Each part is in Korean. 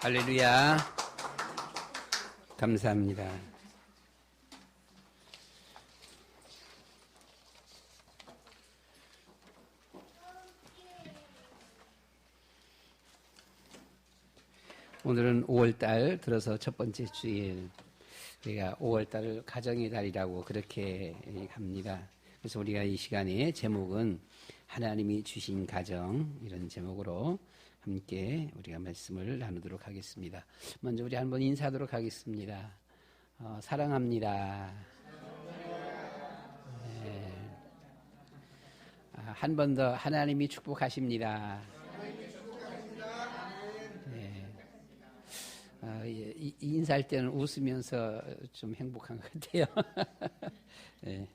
할렐루야. 감사합니다. 오늘은 5월달 들어서 첫 번째 주일. 우리가 5월달을 가정의 달이라고 그렇게 합니다. 그래서 우리가 이 시간에 제목은 하나님이 주신 가정, 이런 제목으로 함께 우리가 말씀을 나누도록 하겠습니다. 먼저 우리 한번 인사하도록 하겠습니다. 사랑합니다. 네. 한 번 더 하나님이 축복하십니다. 인사할 때는 웃으면서 좀 행복한 것 같아요. 네.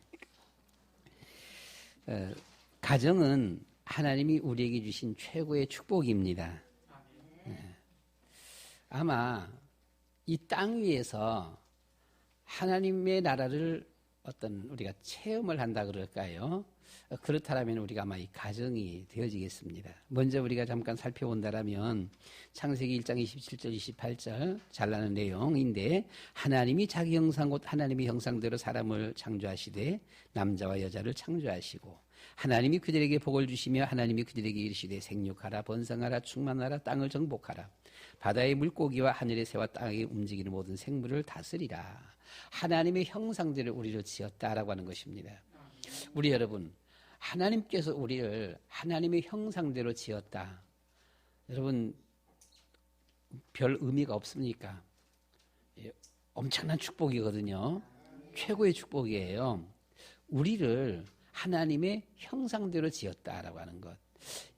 가정은 하나님이 우리에게 주신 최고의 축복입니다. 네. 아마 이 땅 위에서 하나님의 나라를 어떤 우리가 체험을 한다 그럴까요? 그렇다면 우리가 아마 이 가정이 되어지겠습니다. 먼저 우리가 잠깐 살펴본다면 창세기 1장 27절 28절 잘나는 내용인데, 하나님이 자기 형상 곧 하나님의 형상대로 사람을 창조하시되 남자와 여자를 창조하시고 하나님이 그들에게 복을 주시며 하나님이 그들에게 이르시되 생육하라 번성하라 충만하라 땅을 정복하라 바다의 물고기와 하늘의 새와 땅에 움직이는 모든 생물을 다스리라. 하나님의 형상대로 우리를 지었다라고 하는 것입니다. 우리 여러분, 하나님께서 우리를 하나님의 형상대로 지었다. 여러분, 별 의미가 없습니까? 엄청난 축복이거든요. 최고의 축복이에요. 우리를 하나님의 형상대로 지었다라고 하는 것.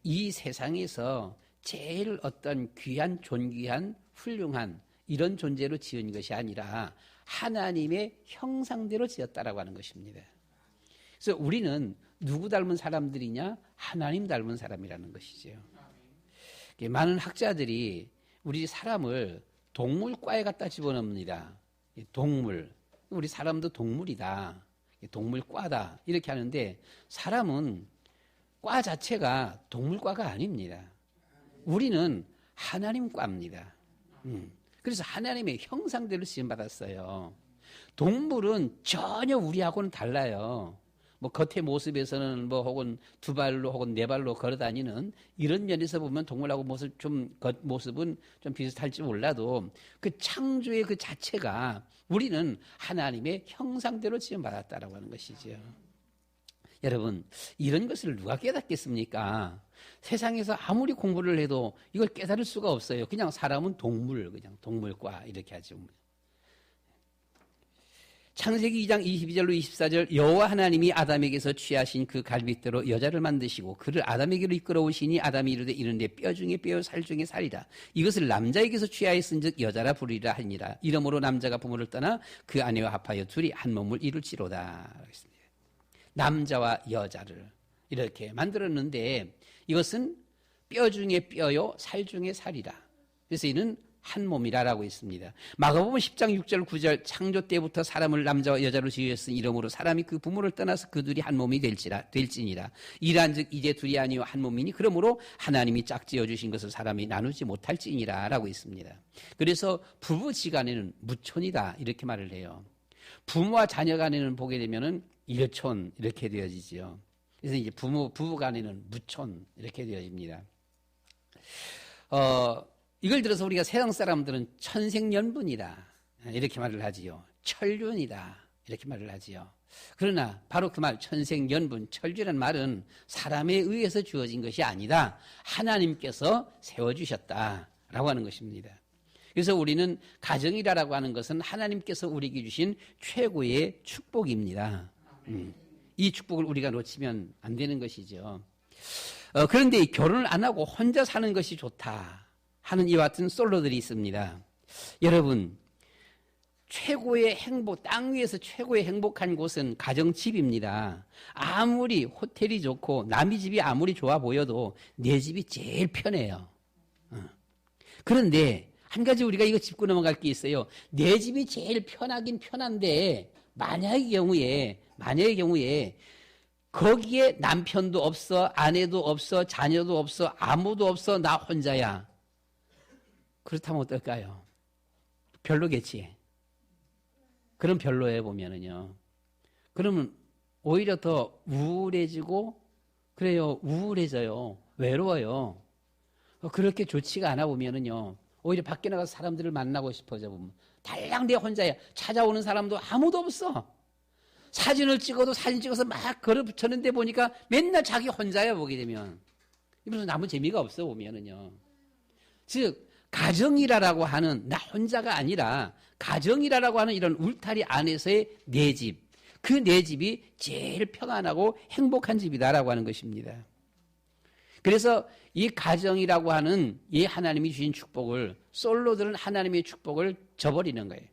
이 세상에서 제일 어떤 귀한, 존귀한, 훌륭한 이런 존재로 지은 것이 아니라 하나님의 형상대로 지었다라고 하는 것입니다. 그래서 우리는 누구 닮은 사람들이냐? 하나님 닮은 사람이라는 것이죠. 많은 학자들이 우리 사람을 동물과에 갖다 집어넣습니다. 동물, 우리 사람도 동물이다, 동물과다 이렇게 하는데, 사람은 과 자체가 동물과가 아닙니다. 우리는 하나님과입니다. 그래서 하나님의 형상대로 지음받았어요. 동물은 전혀 우리하고는 달라요. 뭐 겉의 모습에서는 뭐 혹은 두 발로 혹은 네 발로 걸어다니는 이런 면에서 보면 동물하고 겉모습은 좀 비슷할지 몰라도 그 창조의 그 자체가 우리는 하나님의 형상대로 지음받았다라고 하는 것이죠. 여러분, 이런 것을 누가 깨닫겠습니까? 세상에서 아무리 공부를 해도 이걸 깨달을 수가 없어요. 그냥 사람은 동물, 그냥 동물과 이렇게 하죠. 창세기 2장 22절로 24절, 여호와 하나님이 아담에게서 취하신 그 갈빗대로 여자를 만드시고 그를 아담에게로 이끌어오시니 아담이 이르되 이른데 뼈 중에 뼈요 살 중에 살이라. 이것을 남자에게서 취하였은즉 여자라 부르리라 하니라. 이러므로 남자가 부모를 떠나 그 아내와 합하여 둘이 한 몸을 이룰지로다. 남자와 여자를 이렇게 만들었는데 이것은 뼈 중에 뼈요 살 중에 살이라. 그래서 이는 한 몸이라라고 있습니다. 마가복음 10장 6절 9절, 창조 때부터 사람을 남자와 여자로 지으셨으니 이러므로 사람이 그 부모를 떠나서 그 둘이 한 몸이 될지니라. 이러한즉 이제 둘이 아니요 한 몸이니 그러므로 하나님이 짝지어 주신 것을 사람이 나누지 못할지니라라고 있습니다. 그래서 부부지간에는 무촌이다 이렇게 말을 해요. 부모와 자녀 간에는 보게 되면은 일촌 이렇게 되어지죠. 그래서 이제 부부간에는 무촌 이렇게 되어집니다. 이걸 들어서 우리가 세상 사람들은 천생연분이다 이렇게 말을 하지요. 천륜이다 이렇게 말을 하지요. 그러나 바로 그 말 천생연분, 천륜이라는 말은 사람에 의해서 주어진 것이 아니다. 하나님께서 세워주셨다라고 하는 것입니다. 그래서 우리는 가정이라고 하는 것은 하나님께서 우리에게 주신 최고의 축복입니다. 이 축복을 우리가 놓치면 안 되는 것이죠. 그런데 결혼을 안 하고 혼자 사는 것이 좋다 하는 이와 같은 솔로들이 있습니다. 여러분, 최고의 행복, 땅 위에서 최고의 행복한 곳은 가정집입니다. 아무리 호텔이 좋고 남의 집이 아무리 좋아 보여도 내 집이 제일 편해요. 그런데 한 가지 우리가 이거 짚고 넘어갈 게 있어요. 내 집이 제일 편하긴 편한데 만약의 경우에 거기에 남편도 없어, 아내도 없어, 자녀도 없어, 아무도 없어, 나 혼자야. 그렇다면 어떨까요? 별로겠지. 그럼 별로예요, 보면은요. 그러면 오히려 더 우울해지고, 그래요, 우울해져요. 외로워요. 그렇게 좋지가 않아 보면은요. 오히려 밖에 나가서 사람들을 만나고 싶어져 보면. 달랑 내 혼자야. 찾아오는 사람도 아무도 없어. 사진을 찍어도 사진 찍어서 막 걸어 붙였는데 보니까 맨날 자기 혼자야, 보게 되면. 이러면서 아무 재미가 없어, 보면은요. 즉, 가정이라고 하는, 나 혼자가 아니라, 가정이라고 하는 이런 울타리 안에서의 내 집. 그 내 집이 제일 평안하고 행복한 집이다라고 하는 것입니다. 그래서 이 가정이라고 하는 이 하나님이 주신 축복을, 솔로들은 하나님의 축복을 저버리는 거예요.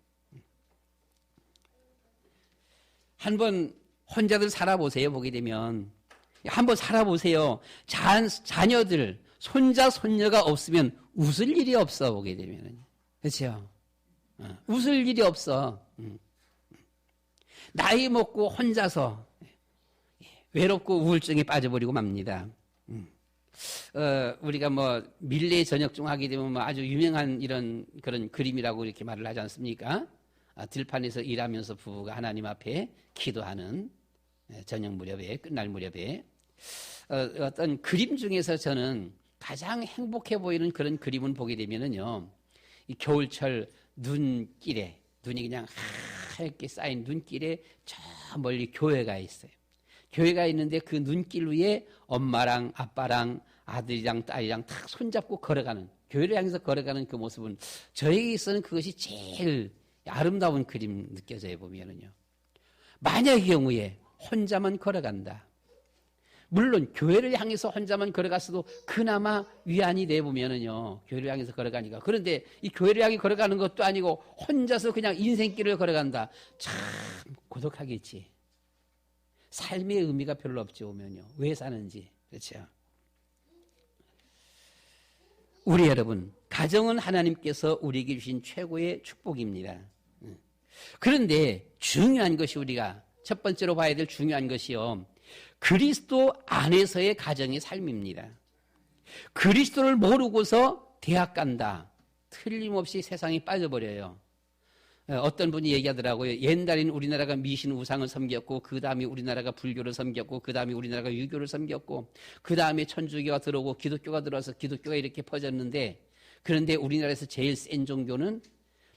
한번 혼자들 살아보세요, 보게 되면. 한번 살아보세요. 자녀들, 손자, 손녀가 없으면 웃을 일이 없어, 보게 되면. 그렇죠? 웃을 일이 없어. 나이 먹고 혼자서 외롭고 우울증에 빠져버리고 맙니다. 우리가 뭐 밀레 저녁중 하게 되면 뭐 아주 유명한 이런 그런 그림이라고 이렇게 말을 하지 않습니까? 들판에서 일하면서 부부가 하나님 앞에 기도하는 저녁 무렵에, 끝날 무렵에 어떤 그림 중에서 저는 가장 행복해 보이는 그런 그림을 보게 되면은요, 이 겨울철 눈길에, 눈이 그냥 하얗게 쌓인 눈길에 저 멀리 교회가 있어요. 교회가 있는데 그 눈길 위에 엄마랑 아빠랑 아들이랑 딸이랑 탁 손잡고 걸어가는, 교회를 향해서 걸어가는 그 모습은 저에게 있어서는 그것이 제일 아름다운 그림 느껴져요, 보면은요. 만약의 경우에 혼자만 걸어간다. 물론 교회를 향해서 혼자만 걸어갔어도 그나마 위안이 돼 보면은요. 교회를 향해서 걸어가니까. 그런데 이 교회를 향해 걸어가는 것도 아니고 혼자서 그냥 인생길을 걸어간다. 참 고독하겠지. 삶의 의미가 별로 없지, 오면요. 왜 사는지. 그렇죠? 우리 여러분, 가정은 하나님께서 우리에게 주신 최고의 축복입니다. 그런데 중요한 것이, 우리가 첫 번째로 봐야 될 중요한 것이요, 그리스도 안에서의 가정의 삶입니다. 그리스도를 모르고서 대학 간다. 틀림없이 세상에 빠져버려요. 어떤 분이 얘기하더라고요. 옛날에는 우리나라가 미신 우상을 섬겼고, 그 다음에 우리나라가 불교를 섬겼고, 그 다음에 우리나라가 유교를 섬겼고, 그 다음에 천주교가 들어오고 기독교가 들어와서 기독교가 이렇게 퍼졌는데, 그런데 우리나라에서 제일 센 종교는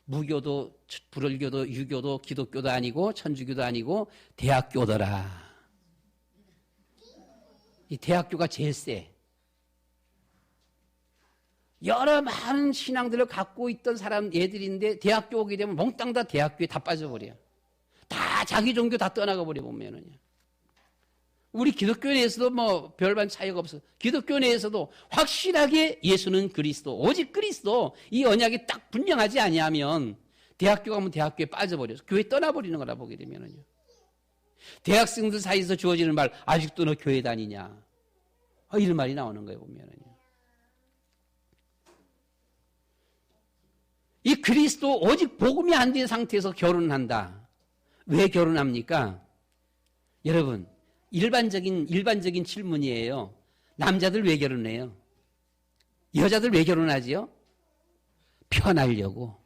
무교도, 불교도, 유교도, 기독교도 아니고 천주교도 아니고 대학교더라. 이 대학교가 제일 세. 여러 많은 신앙들을 갖고 있던 사람 애들인데 대학교 오게 되면 몽땅 다 대학교에 다 빠져버려. 다 자기 종교 다 떠나가 버려 보면은요. 우리 기독교 내에서도 뭐 별반 차이가 없어. 기독교 내에서도 확실하게 예수는 그리스도, 오직 그리스도, 이 언약이 딱 분명하지 아니하면 대학교 가면 대학교에 빠져버려서 교회 떠나버리는 거라 보게 되면은요. 대학생들 사이에서 주어지는 말, 아직도 너 교회 다니냐? 이런 말이 나오는 거예요, 보면은요. 이 그리스도 오직 복음이 안 된 상태에서 결혼한다. 왜 결혼합니까? 여러분, 일반적인 질문이에요. 남자들 왜 결혼해요? 여자들 왜 결혼하지요? 편하려고.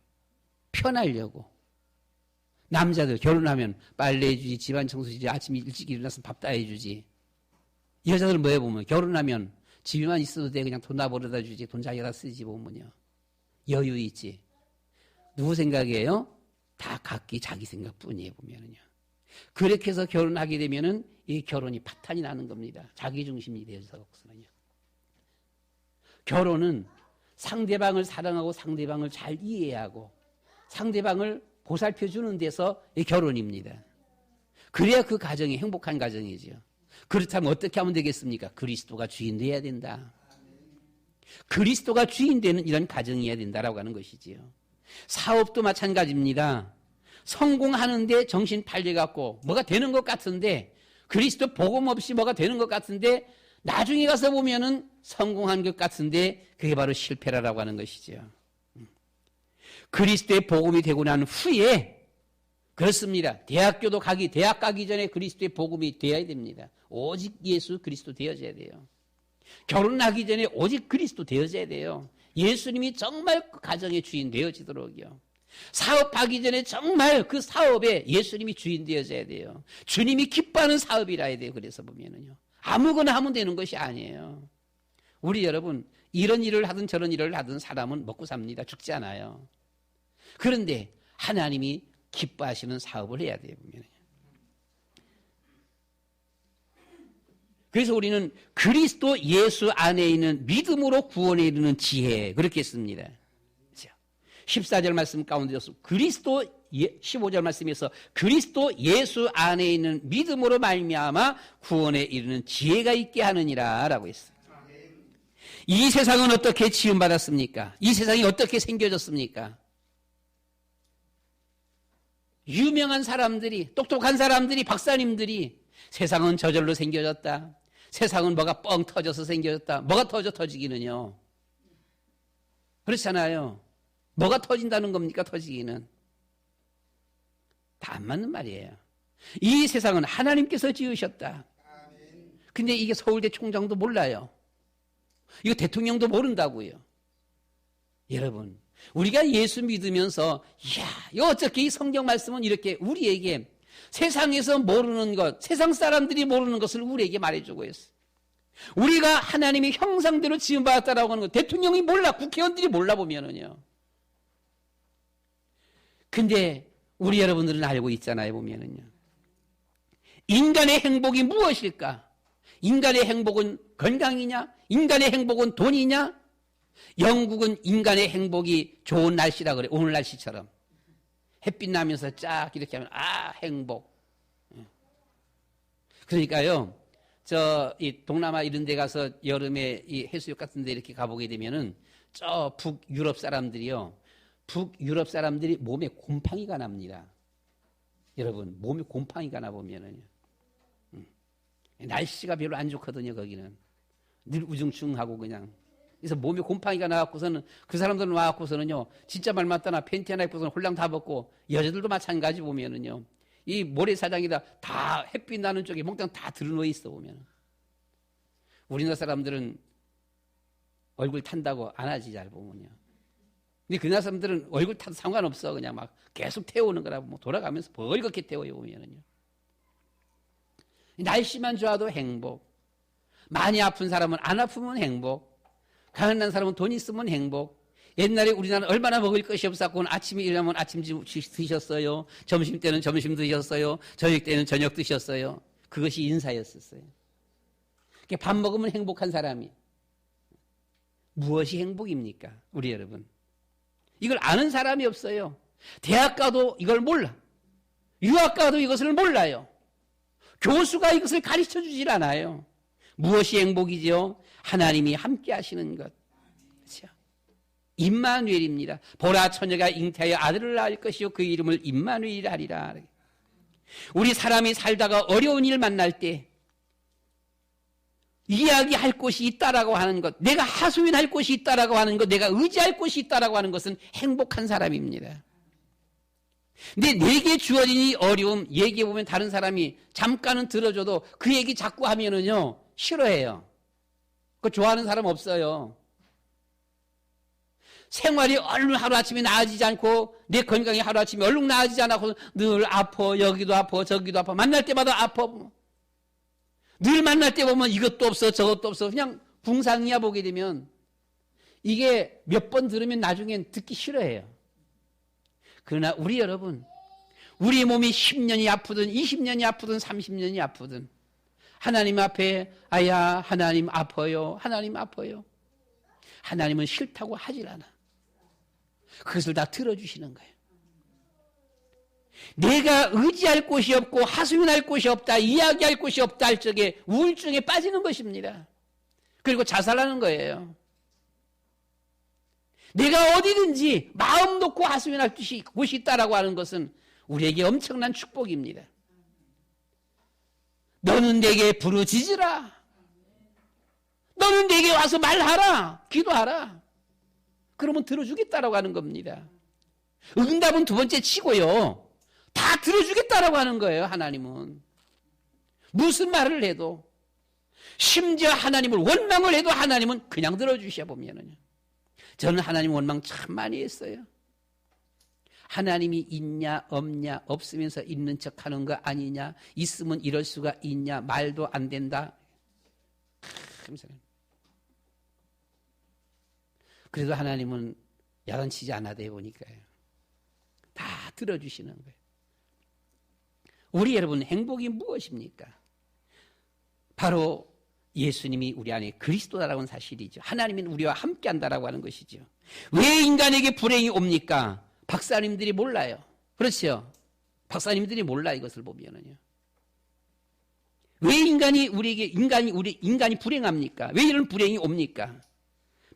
남자들 결혼하면 빨래 해주지, 집안 청소해주지, 아침 일찍 일어나서 밥 다 해주지. 여자들은 뭐해 보면 결혼하면 집에만 있어도 돼. 그냥 돈 다 벌어다 주지. 돈 자기가 쓰지 보면요. 여유 있지. 누구 생각이에요? 다 각기 자기 생각뿐이에요, 보면은요. 그렇게 해서 결혼하게 되면은 이 결혼이 파탄이 나는 겁니다. 자기 중심이 되어서는요. 결혼은 상대방을 사랑하고 상대방을 잘 이해하고 상대방을 보살펴 주는 데서 이 결혼입니다. 그래야 그 가정이 행복한 가정이죠. 그렇다면 어떻게 하면 되겠습니까? 그리스도가 주인 되어야 된다. 그리스도가 주인 되는 이런 가정이어야 된다라고 하는 것이지요. 사업도 마찬가지입니다. 성공하는데 정신 팔려갖고 뭐가 되는 것 같은데, 그리스도 복음 없이 뭐가 되는 것 같은데, 나중에 가서 보면은 성공한 것 같은데 그게 바로 실패라고 하는 것이죠. 그리스도의 복음이 되고 난 후에, 그렇습니다. 대학 가기 전에 그리스도의 복음이 되어야 됩니다. 오직 예수 그리스도 되어져야 돼요. 결혼하기 전에 오직 그리스도 되어져야 돼요. 예수님이 정말 그 가정의 주인 되어지도록요. 사업하기 전에 정말 그 사업에 예수님이 주인 되어져야 돼요. 주님이 기뻐하는 사업이라 해야 돼요. 그래서 보면은요. 아무거나 하면 되는 것이 아니에요. 우리 여러분, 이런 일을 하든 저런 일을 하든 사람은 먹고 삽니다. 죽지 않아요. 그런데 하나님이 기뻐하시는 사업을 해야 돼요. 보면은요. 그래서 우리는 그리스도 예수 안에 있는 믿음으로 구원에 이르는 지혜, 그렇게 했습니다. 14절 말씀 가운데서 그리스도 15절 말씀에서 그리스도 예수 안에 있는 믿음으로 말미암아 구원에 이르는 지혜가 있게 하느니라 라고 했어요. 이 세상은 어떻게 지음받았습니까? 이 세상이 어떻게 생겨졌습니까? 유명한 사람들이, 똑똑한 사람들이, 박사님들이 세상은 저절로 생겨졌다. 세상은 뭐가 뻥 터져서 생겨졌다. 뭐가 터지기는요. 그렇잖아요. 뭐가 터진다는 겁니까? 터지기는. 다 안 맞는 말이에요. 이 세상은 하나님께서 지으셨다. 근데 이게 서울대 총장도 몰라요. 이거 대통령도 모른다고요. 여러분, 우리가 예수 믿으면서 이야, 어떻게 이 성경 말씀은 이렇게 우리에게 세상에서 모르는 것, 세상 사람들이 모르는 것을 우리에게 말해주고 있어요. 우리가 하나님의 형상대로 지음받았다라고 하는 것, 대통령이 몰라, 국회의원들이 몰라보면은요. 근데 우리 여러분들은 알고 있잖아요, 보면은요. 인간의 행복이 무엇일까? 인간의 행복은 건강이냐? 인간의 행복은 돈이냐? 영국은 인간의 행복이 좋은 날씨라 그래. 오늘 날씨처럼. 햇빛 나면서 쫙 이렇게 하면, 행복. 그러니까요, 이 동남아 이런 데 가서 여름에 이 해수욕 같은 데 이렇게 가보게 되면은, 북유럽 사람들이요, 북유럽 사람들이 몸에 곰팡이가 납니다. 여러분, 몸에 곰팡이가 나보면은요. 날씨가 별로 안 좋거든요, 거기는. 늘 우중충하고 그냥. 그래서 몸에 곰팡이가 나갖고서는 그 사람들은 와갖고서는요, 진짜 말 맞다나 팬티 하나 입고서는 홀랑 다 벗고, 여자들도 마찬가지 보면은요, 이 모래사장이다 다 햇빛 나는 쪽에 몽땅 다 드러누워 있어 보면. 우리나라 사람들은 얼굴 탄다고 안 하지, 잘 보면요. 근데 그 나라 사람들은 얼굴 타도 상관없어. 그냥 막 계속 태우는 거라고 뭐 돌아가면서 벌겋게 태워요, 보면은요. 날씨만 좋아도 행복. 많이 아픈 사람은 안 아프면 행복. 가난한 사람은 돈 있으면 행복. 옛날에 우리나라는 얼마나 먹을 것이 없었고 아침에 일어나면 아침 드셨어요. 점심 때는 점심 드셨어요. 저녁 때는 저녁 드셨어요. 그것이 인사였었어요. 밥 먹으면 행복한 사람이. 무엇이 행복입니까? 우리 여러분. 이걸 아는 사람이 없어요. 대학 가도 이걸 몰라. 유학 가도 이것을 몰라요. 교수가 이것을 가르쳐 주질 않아요. 무엇이 행복이죠? 하나님이 함께 하시는 것. 그렇죠? 임마누엘입니다. 보라, 처녀가 잉태하여 아들을 낳을 것이요 그 이름을 임마누엘이라 하리라. 우리 사람이 살다가 어려운 일 만날 때 이야기할 곳이 있다라고 하는 것, 내가 하소연할 곳이 있다라고 하는 것, 내가 의지할 곳이 있다라고 하는 것은 행복한 사람입니다. 근데 내게 주어진 이 어려움 얘기해보면 다른 사람이 잠깐은 들어줘도 그 얘기 자꾸 하면은요 싫어해요. 그거 좋아하는 사람 없어요. 생활이 얼른 하루아침에 나아지지 않고 내 건강이 하루아침에 얼른 나아지지 않고 늘 아파, 여기도 아파, 저기도 아파, 만날 때마다 아파. 늘 만날 때 보면 이것도 없어, 저것도 없어. 그냥 궁상이야. 보게 되면 이게 몇 번 들으면 나중엔 듣기 싫어해요. 그러나 우리 여러분, 우리 몸이 10년이 아프든 20년이 아프든 30년이 아프든 하나님 앞에 아야 하나님 아파요, 하나님 아파요. 하나님은 싫다고 하질 않아. 그것을 다 들어주시는 거예요. 내가 의지할 곳이 없고 하소연할 곳이 없다, 이야기할 곳이 없다 할 적에 우울증에 빠지는 것입니다. 그리고 자살하는 거예요. 내가 어디든지 마음 놓고 하소연할 곳이 있다라고 하는 것은 우리에게 엄청난 축복입니다. 너는 내게 부르짖으라. 너는 내게 와서 말하라. 기도하라. 그러면 들어주겠다라고 하는 겁니다. 응답은 두 번째 치고요. 다 들어주겠다라고 하는 거예요, 하나님은. 무슨 말을 해도, 심지어 하나님을 원망을 해도 하나님은 그냥 들어주셔 보면은요. 저는 하나님 원망 참 많이 했어요. 하나님이 있냐 없냐, 없으면서 있는 척하는 거 아니냐, 있으면 이럴 수가 있냐, 말도 안 된다. 그래도 하나님은 야단치지 않아도 해보니까요, 다 들어주시는 거예요. 우리 여러분, 행복이 무엇입니까? 바로 예수님이 우리 안에 그리스도다라고 하는 사실이죠. 하나님은 우리와 함께 한다라고 하는 것이죠. 왜 인간에게 불행이 옵니까? 박사님들이 몰라요. 그렇죠? 박사님들이 몰라, 이것을 보면은요. 왜 인간이 불행합니까? 왜 이런 불행이 옵니까?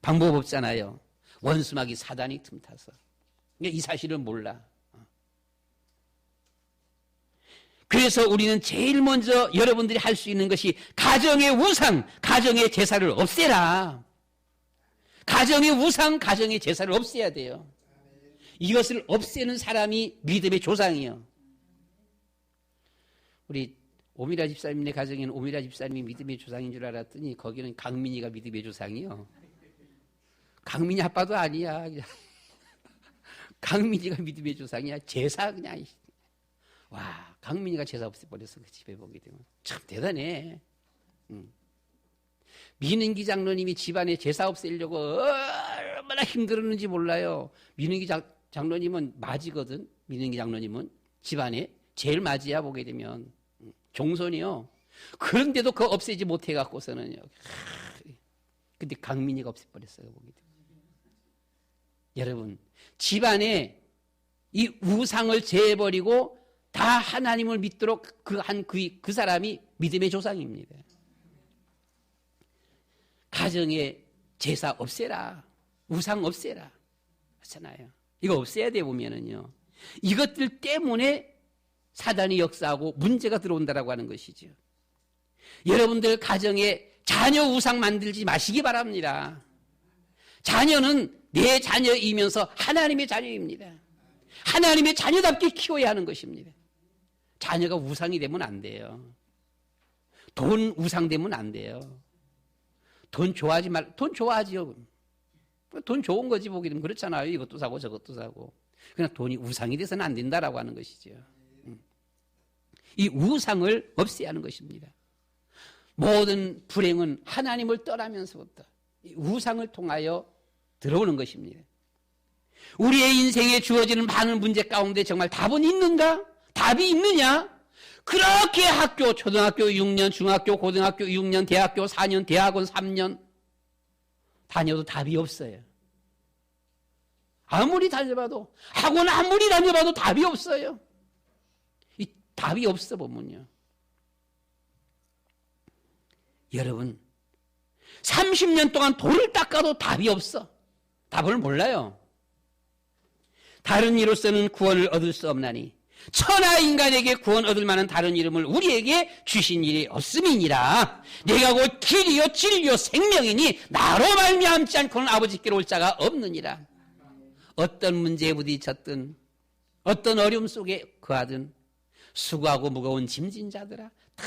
방법 없잖아요. 원수마귀 사단이 틈타서. 이 사실을 몰라. 그래서 우리는 제일 먼저 여러분들이 할 수 있는 것이 가정의 우상, 가정의 제사를 없애라. 가정의 우상, 가정의 제사를 없애야 돼요. 이것을 없애는 사람이 믿음의 조상이요. 우리 오미라 집사님네 가정에는 오미라 집사님이 믿음의 조상인 줄 알았더니 거기는 강민이가 믿음의 조상이요. 강민이 아빠도 아니야. 강민이가 믿음의 조상이야. 제사 그냥. 와, 강민이가 제사 없애버렸어. 그 집에 보게 되면. 참 대단해. 민은기 장로님이 집안에 제사 없애려고 얼마나 힘들었는지 몰라요. 민은기 장로님은 맞이거든. 민은기 장로님은 집안에 제일 맞이야, 보게 되면. 종손이요. 그런데도 그거 없애지 못해갖고서는요. 근데 강민이가 없애버렸어요, 보게 되면. 여러분, 집안에 이 우상을 제해버리고 다 하나님을 믿도록 그 사람이 믿음의 조상입니다. 가정에 제사 없애라. 우상 없애라. 그렇잖아요. 이거 없애야 돼, 보면은요. 이것들 때문에 사단이 역사하고 문제가 들어온다라고 하는 것이죠. 여러분들 가정에 자녀 우상 만들지 마시기 바랍니다. 자녀는 내 자녀이면서 하나님의 자녀입니다. 하나님의 자녀답게 키워야 하는 것입니다. 자녀가 우상이 되면 안 돼요. 돈 우상 되면 안 돼요. 돈 좋아하지 돈 좋아하지요. 돈 좋은 거지, 보기 되면. 그렇잖아요. 이것도 사고 저것도 사고. 그냥 돈이 우상이 돼서는 안 된다라고 하는 것이죠. 이 우상을 없애야 하는 것입니다. 모든 불행은 하나님을 떠나면서부터 이 우상을 통하여 들어오는 것입니다. 우리의 인생에 주어지는 많은 문제 가운데 정말 답은 있는가? 답이 있느냐? 그렇게 학교, 초등학교 6년, 중학교, 고등학교 6년, 대학교 4년, 대학원 3년 다녀도 답이 없어요. 아무리 다녀봐도, 학원 아무리 다녀봐도 답이 없어요. 이 답이 없어 보면요. 여러분, 30년 동안 돌을 닦아도 답이 없어. 답을 몰라요. 다른 이로서는 구원을 얻을 수 없나니 천하 인간에게 구원 얻을 만한 다른 이름을 우리에게 주신 일이 없음이니라. 내가 곧 길이요 진리요 생명이니 나로 말미암지 않고는 아버지께로 올 자가 없느니라. 어떤 문제에 부딪혔든 어떤 어려움 속에 거하든 수고하고 무거운 짐진 자들아, 다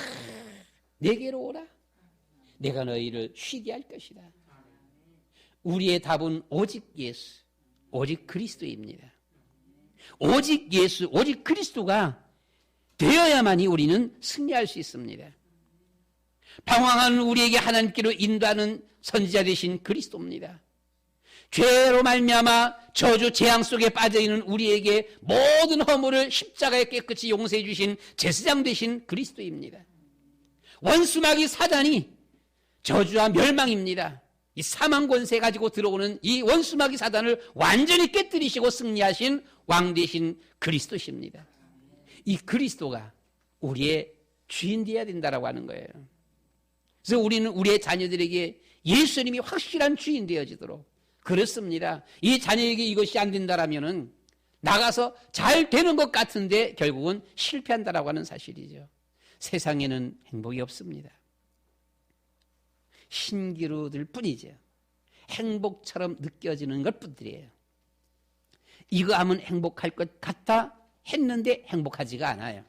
내게로 오라. 내가 너희를 쉬게 할 것이다. 우리의 답은 오직 예수, 오직 그리스도입니다. 오직 예수, 오직 그리스도가 되어야만이 우리는 승리할 수 있습니다. 방황하는 우리에게 하나님께로 인도하는 선지자 되신 그리스도입니다. 죄로 말미암아 저주 재앙 속에 빠져있는 우리에게 모든 허물을 십자가에 깨끗이 용서해 주신 제사장 되신 그리스도입니다. 원수마귀 사단이 저주와 멸망입니다. 이 사망 권세 가지고 들어오는 이 원수마귀 사단을 완전히 깨뜨리시고 승리하신 왕 되신 그리스도십니다. 이 그리스도가 우리의 주인 되어야 된다라고 하는 거예요. 그래서 우리는 우리의 자녀들에게 예수님이 확실한 주인 되어지도록, 그렇습니다. 이 자녀에게 이것이 안 된다라면은 나가서 잘 되는 것 같은데 결국은 실패한다라고 하는 사실이죠. 세상에는 행복이 없습니다. 신기루들 뿐이죠. 행복처럼 느껴지는 것뿐이에요. 이거 하면 행복할 것 같다 했는데 행복하지가 않아요.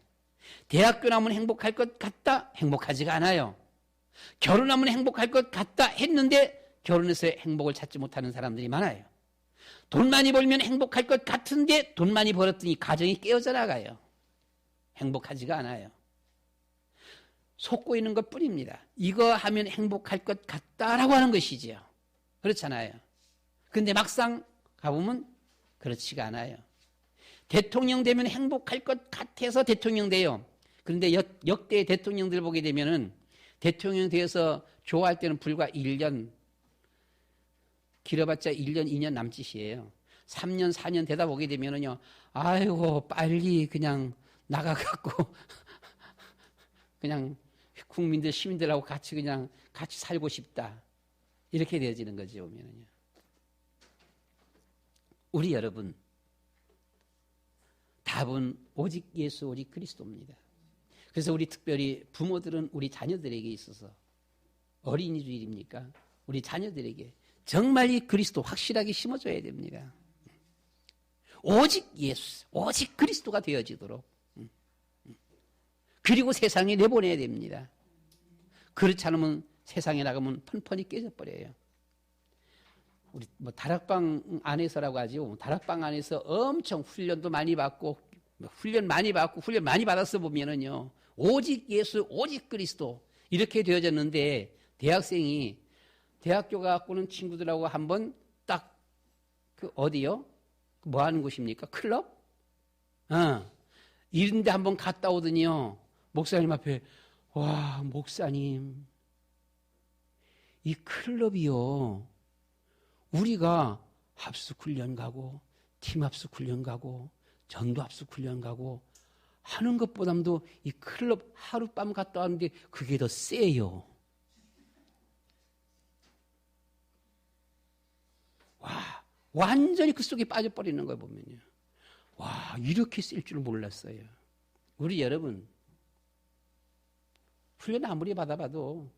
대학교 나면 행복할 것 같다, 행복하지가 않아요. 결혼하면 행복할 것 같다 했는데 결혼해서 행복을 찾지 못하는 사람들이 많아요. 돈 많이 벌면 행복할 것 같은데 돈 많이 벌었더니 가정이 깨어져 나가요. 행복하지가 않아요. 속고 있는 것 뿐입니다. 이거 하면 행복할 것 같다라고 하는 것이지요. 그렇잖아요. 근데 막상 가보면 그렇지가 않아요. 대통령 되면 행복할 것 같아서 대통령 돼요. 그런데 역대 대통령들 보게 되면은 대통령 되어서 좋아할 때는 불과 1년, 길어봤자 1년, 2년 남짓이에요. 3년, 4년 되다 보게 되면은요, 아이고, 빨리 그냥 나가갖고, 그냥 국민들, 시민들하고 같이 살고 싶다. 이렇게 되어지는 거지, 보면은요. 우리 여러분, 답은 오직 예수, 오직 그리스도입니다. 그래서 우리 특별히 부모들은 우리 자녀들에게 있어서 어린이 주일입니까? 우리 자녀들에게 정말 이 그리스도 확실하게 심어줘야 됩니다. 오직 예수, 오직 그리스도가 되어지도록. 그리고 세상에 내보내야 됩니다. 그렇지 않으면 세상에 나가면 펀펀이 깨져버려요. 우리 다락방 안에서라고 하죠. 다락방 안에서 엄청 훈련도 많이 받고 훈련 많이 받아서 보면은요. 오직 예수, 오직 그리스도 이렇게 되어졌는데 대학생이 대학교 가고는 친구들하고 한번 딱 그 어디요? 뭐 하는 곳입니까? 클럽? 이런데 한번 갔다 오더니요. 목사님 앞에 와 목사님 이 클럽이요. 우리가 합숙 훈련 가고 팀 합숙 훈련 가고 전도 합숙 훈련 가고 하는 것보다도 이 클럽 하룻밤 갔다 왔는데 그게 더 세요. 와, 완전히 그 속에 빠져버리는 걸 보면요. 와, 이렇게 쓸 줄 몰랐어요. 우리 여러분, 훈련 아무리 받아봐도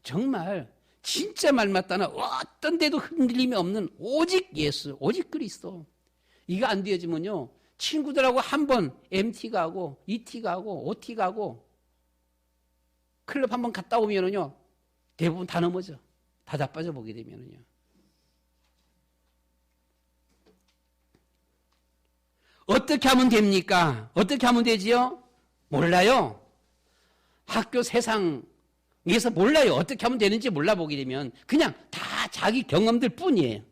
정말 진짜 말 맞다나 어떤 데도 흔들림이 없는 오직 예수, 오직 그리스도. 이거 안 되어지면요. 친구들하고 한 번 MT 가고 ET 가고 OT 가고 클럽 한 번 갔다 오면은요. 대부분 다 넘어져. 다 자빠져 보게 되면은요. 어떻게 하면 됩니까? 어떻게 하면 되지요? 몰라요. 학교 세상에서 몰라요. 어떻게 하면 되는지 몰라보게 되면 그냥 다 자기 경험들 뿐이에요.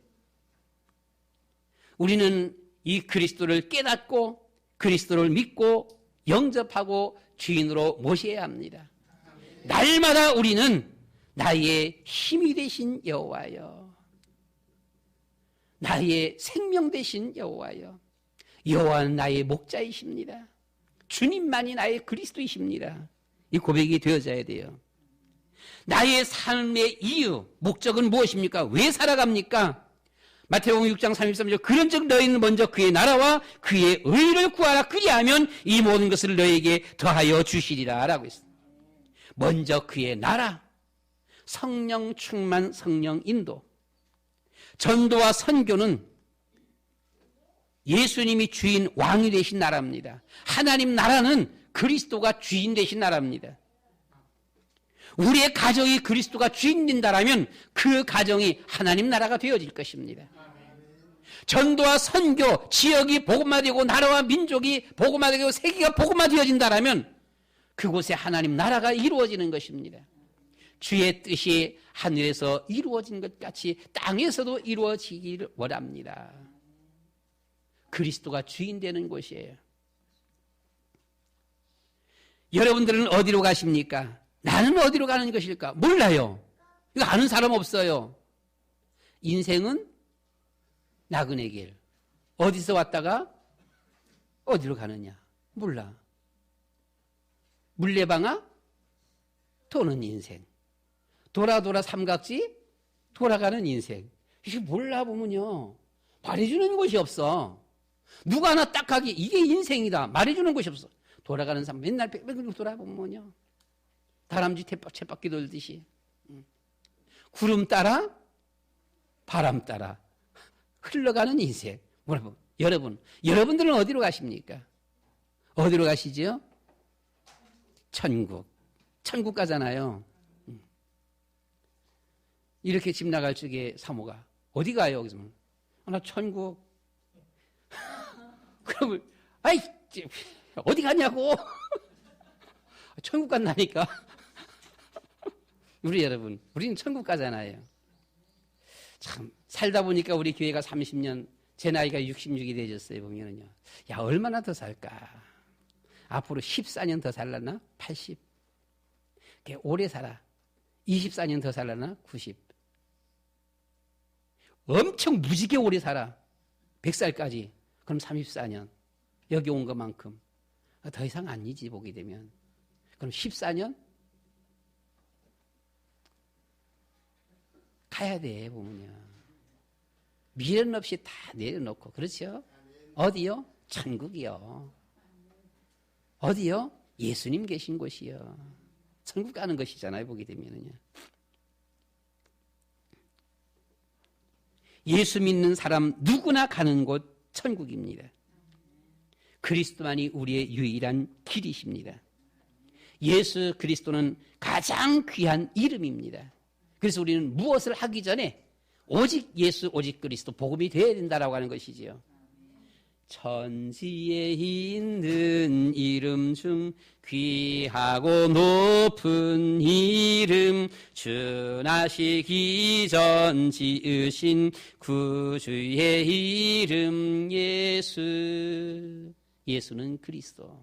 우리는 이 그리스도를 깨닫고 그리스도를 믿고 영접하고 주인으로 모셔야 합니다. 날마다 우리는 나의 힘이 되신 여호와여, 나의 생명 되신 여호와여, 여호와는 나의 목자이십니다. 주님만이 나의 그리스도이십니다. 이 고백이 되어져야 돼요. 나의 삶의 이유, 목적은 무엇입니까? 왜 살아갑니까? 마태복음 6장 33절 그런즉 너희는 먼저 그의 나라와 그의 의를 구하라. 그리하면 이 모든 것을 너희에게 더하여 주시리라 라고 했습니다. 먼저 그의 나라, 성령 충만, 성령 인도. 전도와 선교는 예수님이 주인 왕이 되신 나라입니다. 하나님 나라는 그리스도가 주인 되신 나라입니다. 우리의 가정이 그리스도가 주인 된다라면 그 가정이 하나님 나라가 되어질 것입니다. 전도와 선교, 지역이 복음화되고 나라와 민족이 복음화되고 세계가 복음화되어진다라면 그곳에 하나님 나라가 이루어지는 것입니다. 주의 뜻이 하늘에서 이루어진 것 같이 땅에서도 이루어지기를 원합니다. 그리스도가 주인 되는 곳이에요. 여러분들은 어디로 가십니까? 나는 어디로 가는 것일까? 몰라요. 이거 아는 사람 없어요. 인생은 나그네 길. 어디서 왔다가 어디로 가느냐? 몰라. 물레방아? 도는 인생. 돌아 삼각지? 돌아가는 인생. 이게 몰라보면요. 말해주는 곳이 없어. 누가 하나 딱 하기 이게 인생이다. 말해주는 곳이 없어. 돌아가는 사람 맨날 돌아보면요. 다람쥐 쳇바퀴 돌듯이. 구름 따라 바람 따라 흘러가는 인생. 여러분들은 어디로 가십니까? 어디로 가시죠? 천국 가잖아요. 이렇게 집 나갈 적에 사모가 어디 가요? 그래서 나 천국. 그러면 아이 어디 가냐고. 천국 간다니까. 우리 여러분, 우리는 천국 가잖아요. 참 살다 보니까 우리 교회가 30년, 제 나이가 66이 되졌어요. 보면은요. 야, 얼마나 더 살까? 앞으로 14년 더 살라나? 80. 오래 살아. 24년 더 살라나? 90. 엄청 무지개 오래 살아. 100살까지. 그럼 34년. 여기 온 것만큼. 더 이상 아니지, 보게 되면. 그럼 14년? 가야 돼, 보면요. 미련 없이 다 내려놓고, 그렇죠? 어디요? 천국이요. 어디요? 예수님 계신 곳이요. 천국 가는 것이잖아요, 보게 되면요. 예수 믿는 사람 누구나 가는 곳 천국입니다. 그리스도만이 우리의 유일한 길이십니다. 예수 그리스도는 가장 귀한 이름입니다. 그래서 우리는 무엇을 하기 전에 오직 예수, 오직 그리스도 복음이 되어야 된다라고 하는 것이지요. 천지에 있는 이름 중 귀하고 높은 이름, 주 나시기 전 지으신 구주의 이름 예수. 예수는 그리스도.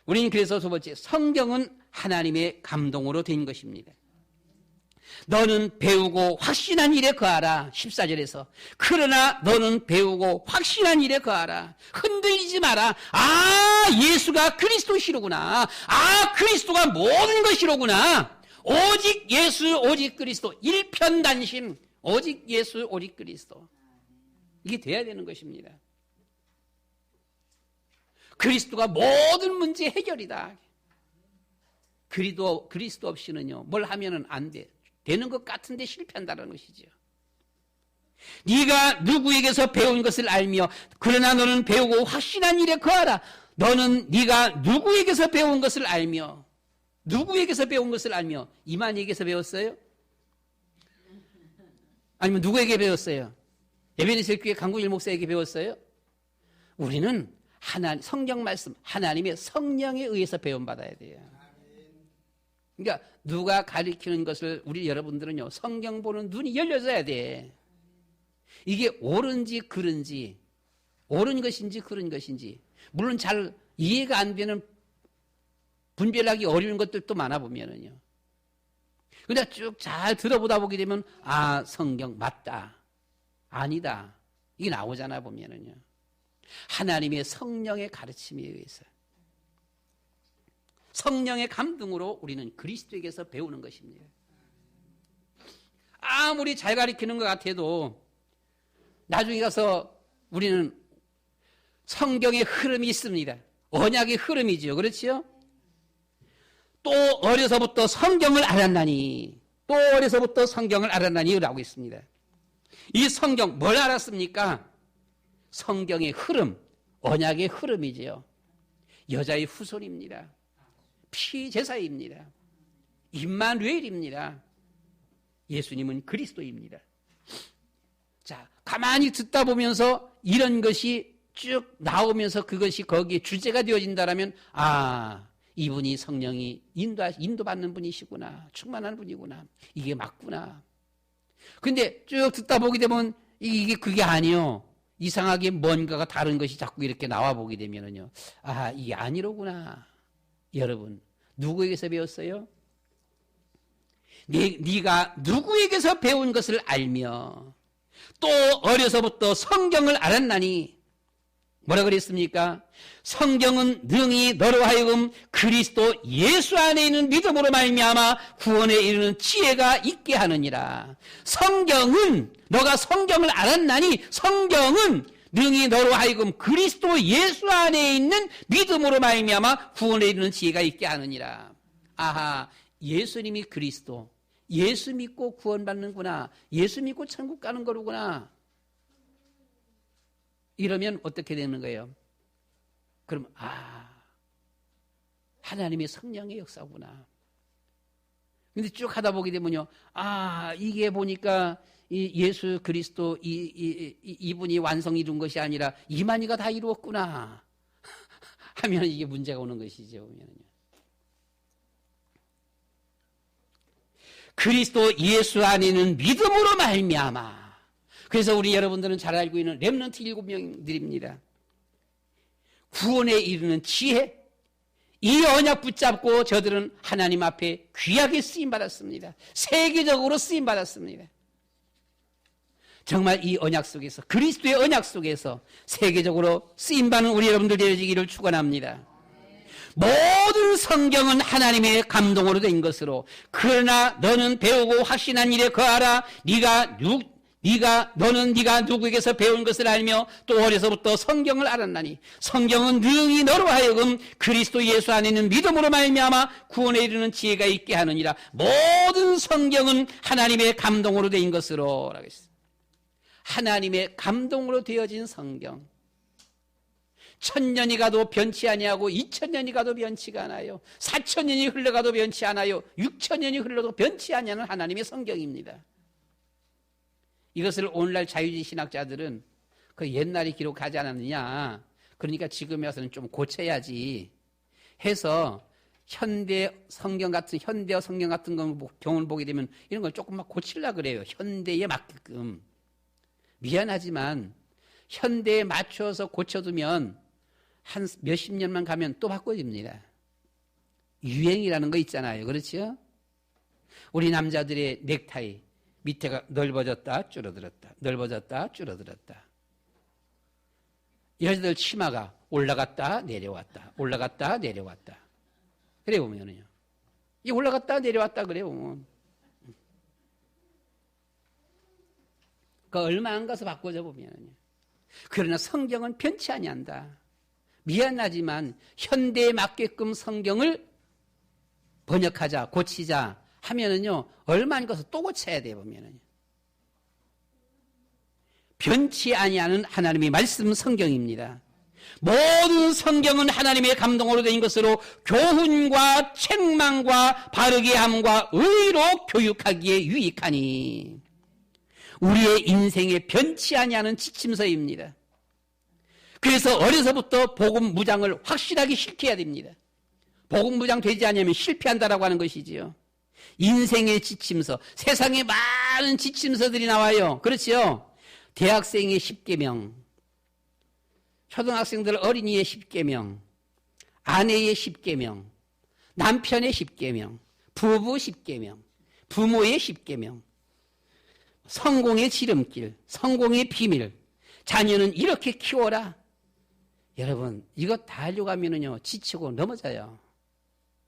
우리는 그래서 두 번째, 성경은 하나님의 감동으로 된 것입니다. 너는 배우고 확신한 일에 거하라. 14절에서. 그러나 너는 배우고 확신한 일에 거하라. 흔들리지 마라. 아, 예수가 그리스도시로구나. 아, 그리스도가 모든 것이로구나. 오직 예수, 오직 그리스도. 일편단심. 오직 예수, 오직 그리스도. 이게 돼야 되는 것입니다. 그리스도가 모든 문제 해결이다. 그리스도 없이는요, 뭘 하면은 안 돼. 되는 것 같은데 실패한다는 것이죠. 네가 누구에게서 배운 것을 알며 그러나 너는 배우고 확신한 일에 거하라. 너는 네가 누구에게서 배운 것을 알며 이만희에게서 배웠어요? 아니면 누구에게 배웠어요? 에베네셀 교회 강구일 목사에게 배웠어요? 우리는 성경 말씀, 하나님의 성령에 의해서 배움받아야 돼요. 그러니까 누가 가르치는 것을 우리 여러분들은요, 성경 보는 눈이 열려져야 돼. 이게 옳은지 그른지, 옳은 것인지 그른 것인지, 물론 잘 이해가 안 되는, 분별하기 어려운 것들도 많아 보면은요. 근데 쭉 잘 들어보다 보게 되면 아, 성경 맞다, 아니다, 이게 나오잖아 보면은요. 하나님의 성령의 가르침에 의해서, 성령의 감동으로 우리는 그리스도에게서 배우는 것입니다. 아무리 잘 가르치는 것 같아도 나중에 가서 우리는 성경의 흐름이 있습니다. 언약의 흐름이지요. 그렇지요? 또 어려서부터 성경을 알았나니 라고 있습니다. 이 성경 뭘 알았습니까? 성경의 흐름, 언약의 흐름이지요. 여자의 후손입니다. 피제사입니다. 임마누엘입니다. 예수님은 그리스도입니다. 자, 가만히 듣다 보면서 이런 것이 쭉 나오면서 그것이 거기에 주제가 되어진다면 아, 이분이 성령이 인도받는 분이시구나. 충만한 분이구나. 이게 맞구나. 근데 쭉 듣다 보게 되면 이게 그게 아니요. 이상하게 뭔가가 다른 것이 자꾸 이렇게 나와 보게 되면은요. 아, 이게 아니로구나. 여러분, 누구에게서 배웠어요? 네가 누구에게서 배운 것을 알며 또 어려서부터 성경을 알았나니 뭐라 그랬습니까? 성경은 능히 너로 하여금 그리스도 예수 안에 있는 믿음으로 말미암아 구원에 이르는 지혜가 있게 하느니라. 성경은 너가 성경을 알았나니 성경은 능히 너로 하여금 그리스도 예수 안에 있는 믿음으로 말미암아 구원에 이르는 지혜가 있게 하느니라. 아하, 예수님이 그리스도, 예수 믿고 구원받는구나, 예수 믿고 천국 가는 거로구나. 이러면 어떻게 되는 거예요? 그럼 하나님의 성령의 역사구나. 근데 쭉 하다 보게 되면요, 이게 보니까 이 예수 그리스도 이분이 완성 이룬 것이 아니라 이만희가 다 이루었구나 하면 이게 문제가 오는 것이죠. 보면은요. 그리스도 예수 안에는 믿음으로 말미암아. 그래서 우리 여러분들은 잘 알고 있는 렘넌트 7명들입니다. 구원에 이르는 지혜, 이 언약 붙잡고 저들은 하나님 앞에 귀하게 쓰임받았습니다. 세계적으로 쓰임받았습니다. 정말 이 언약 속에서, 그리스도의 언약 속에서 세계적으로 쓰임받는 우리 여러분들 되어지기를 축원합니다. 모든 성경은 하나님의 감동으로 된 것으로, 그러나 너는 배우고 확신한 일에 거하라. 너는 네가 누구에게서 배운 것을 알며 또 어려서부터 성경을 알았나니 성경은 능히 너로 하여금 그리스도 예수 안에 있는 믿음으로 말미암아 구원에 이르는 지혜가 있게 하느니라. 모든 성경은 하나님의 감동으로 된 것으로 라고 했습니다. 하나님의 감동으로 되어진 성경. 1000년이 가도 변치 아니하고 2000년이 가도 변치가 않아요. 4000년이 흘러가도 변치 않아요. 6000년이 흘러도 변치 아니하는 하나님의 성경입니다. 이것을 오늘날 자유주의 신학자들은 그 옛날에 기록하지 않았느냐, 그러니까 지금에 와서는 좀 고쳐야지 해서 현대어 성경 같은 경우를 보게 되면 이런 걸 조금만 고치려고 그래요. 현대에 맞게끔. 미안하지만 현대에 맞춰서 고쳐두면 한 몇십 년만 가면 또 바꿔집니다. 유행이라는 거 있잖아요. 그렇죠? 우리 남자들의 넥타이 밑에가 넓어졌다 줄어들었다, 넓어졌다 줄어들었다. 여자들 치마가 올라갔다 내려왔다, 올라갔다 내려왔다. 그래 보면은요, 이 올라갔다 내려왔다 그래 보면 그 얼마 안 가서 바꿔져 보면은요. 그러나 성경은 변치 아니한다. 미안하지만 현대에 맞게끔 성경을 번역하자, 고치자 하면은요, 얼마 안 가서 또 고쳐야 돼 보면은요. 변치 아니하는 하나님의 말씀 성경입니다. 모든 성경은 하나님의 감동으로 된 것으로 교훈과 책망과 바르게 함과 의로 교육하기에 유익하니 우리의 인생에 변치 아니하는 지침서입니다. 그래서 어려서부터 복음 무장을 확실하게 실해야 됩니다. 복음 무장 되지 않으면 실패한다라고 하는 것이지요. 인생의 지침서, 세상에 많은 지침서들이 나와요. 그렇죠? 대학생의 10계명, 초등학생들 어린이의 10계명, 아내의 10계명, 남편의 10계명, 부부 10계명, 부모의 10계명, 성공의 지름길, 성공의 비밀, 자녀는 이렇게 키워라. 여러분, 이거 다 하려고 하면은요, 지치고 넘어져요.